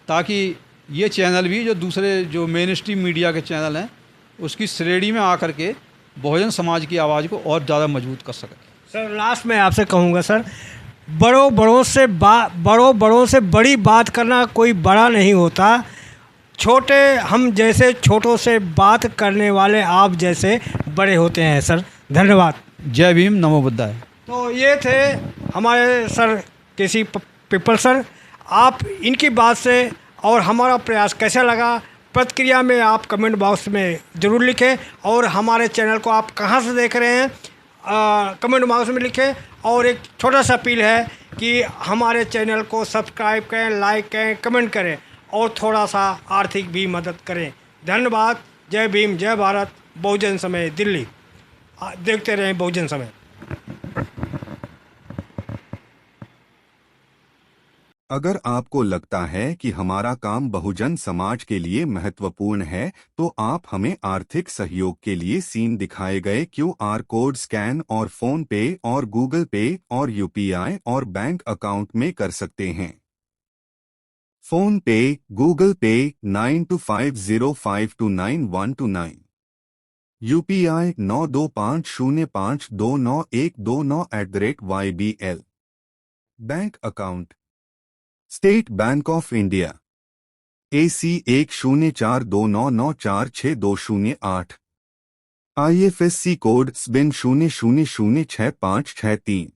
ताकि ये चैनल भी जो दूसरे जो मेन स्ट्रीम मीडिया के चैनल हैं उसकी श्रेणी में आकर के बहुजन समाज की आवाज़ को और ज़्यादा मजबूत कर सकें। सर लास्ट में आपसे कहूँगा सर, बड़ों से बड़ी बात करना कोई बड़ा नहीं होता। छोटे हम जैसे छोटों से बात करने वाले आप जैसे बड़े होते हैं सर। धन्यवाद। जय भीम, नमो बुद्धाय। तो ये थे हमारे सर केसी पिपल सर। आप इनकी बात से और हमारा प्रयास कैसा लगा, प्रतिक्रिया में आप कमेंट बॉक्स में ज़रूर लिखें। और हमारे चैनल को आप कहाँ से देख रहे हैं कमेंट बॉक्स में लिखें। और एक छोटा सा अपील है कि हमारे चैनल को सब्सक्राइब करें, लाइक करें, कमेंट करें और थोड़ा सा आर्थिक भी मदद करें। धन्यवाद। जय भीम, जय भारत, बहुजन समय दिल्ली। देखते रहें बहुजन समय। अगर आपको लगता है कि हमारा काम बहुजन समाज के लिए महत्वपूर्ण है, तो आप हमें आर्थिक सहयोग के लिए सीन दिखाए गए QR कोड स्कैन और फोन पे और गूगल पे और UPI और बैंक अकाउंट में कर सकते हैं। फोन पे, गूगल पे 9250529129, UPI 9250529129@YBL। Bank account state bank of India AC 104299462008, IFSC code SBIN 00066563।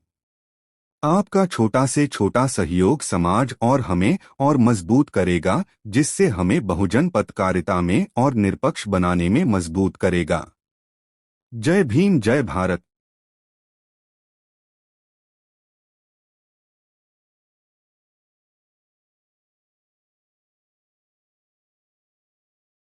आपका छोटा से छोटा सहयोग समाज और हमें और मजबूत करेगा, जिससे हमें बहुजन पत्रकारिता में और निष्पक्ष बनाने में मजबूत करेगा। जय भीम, जय भारत।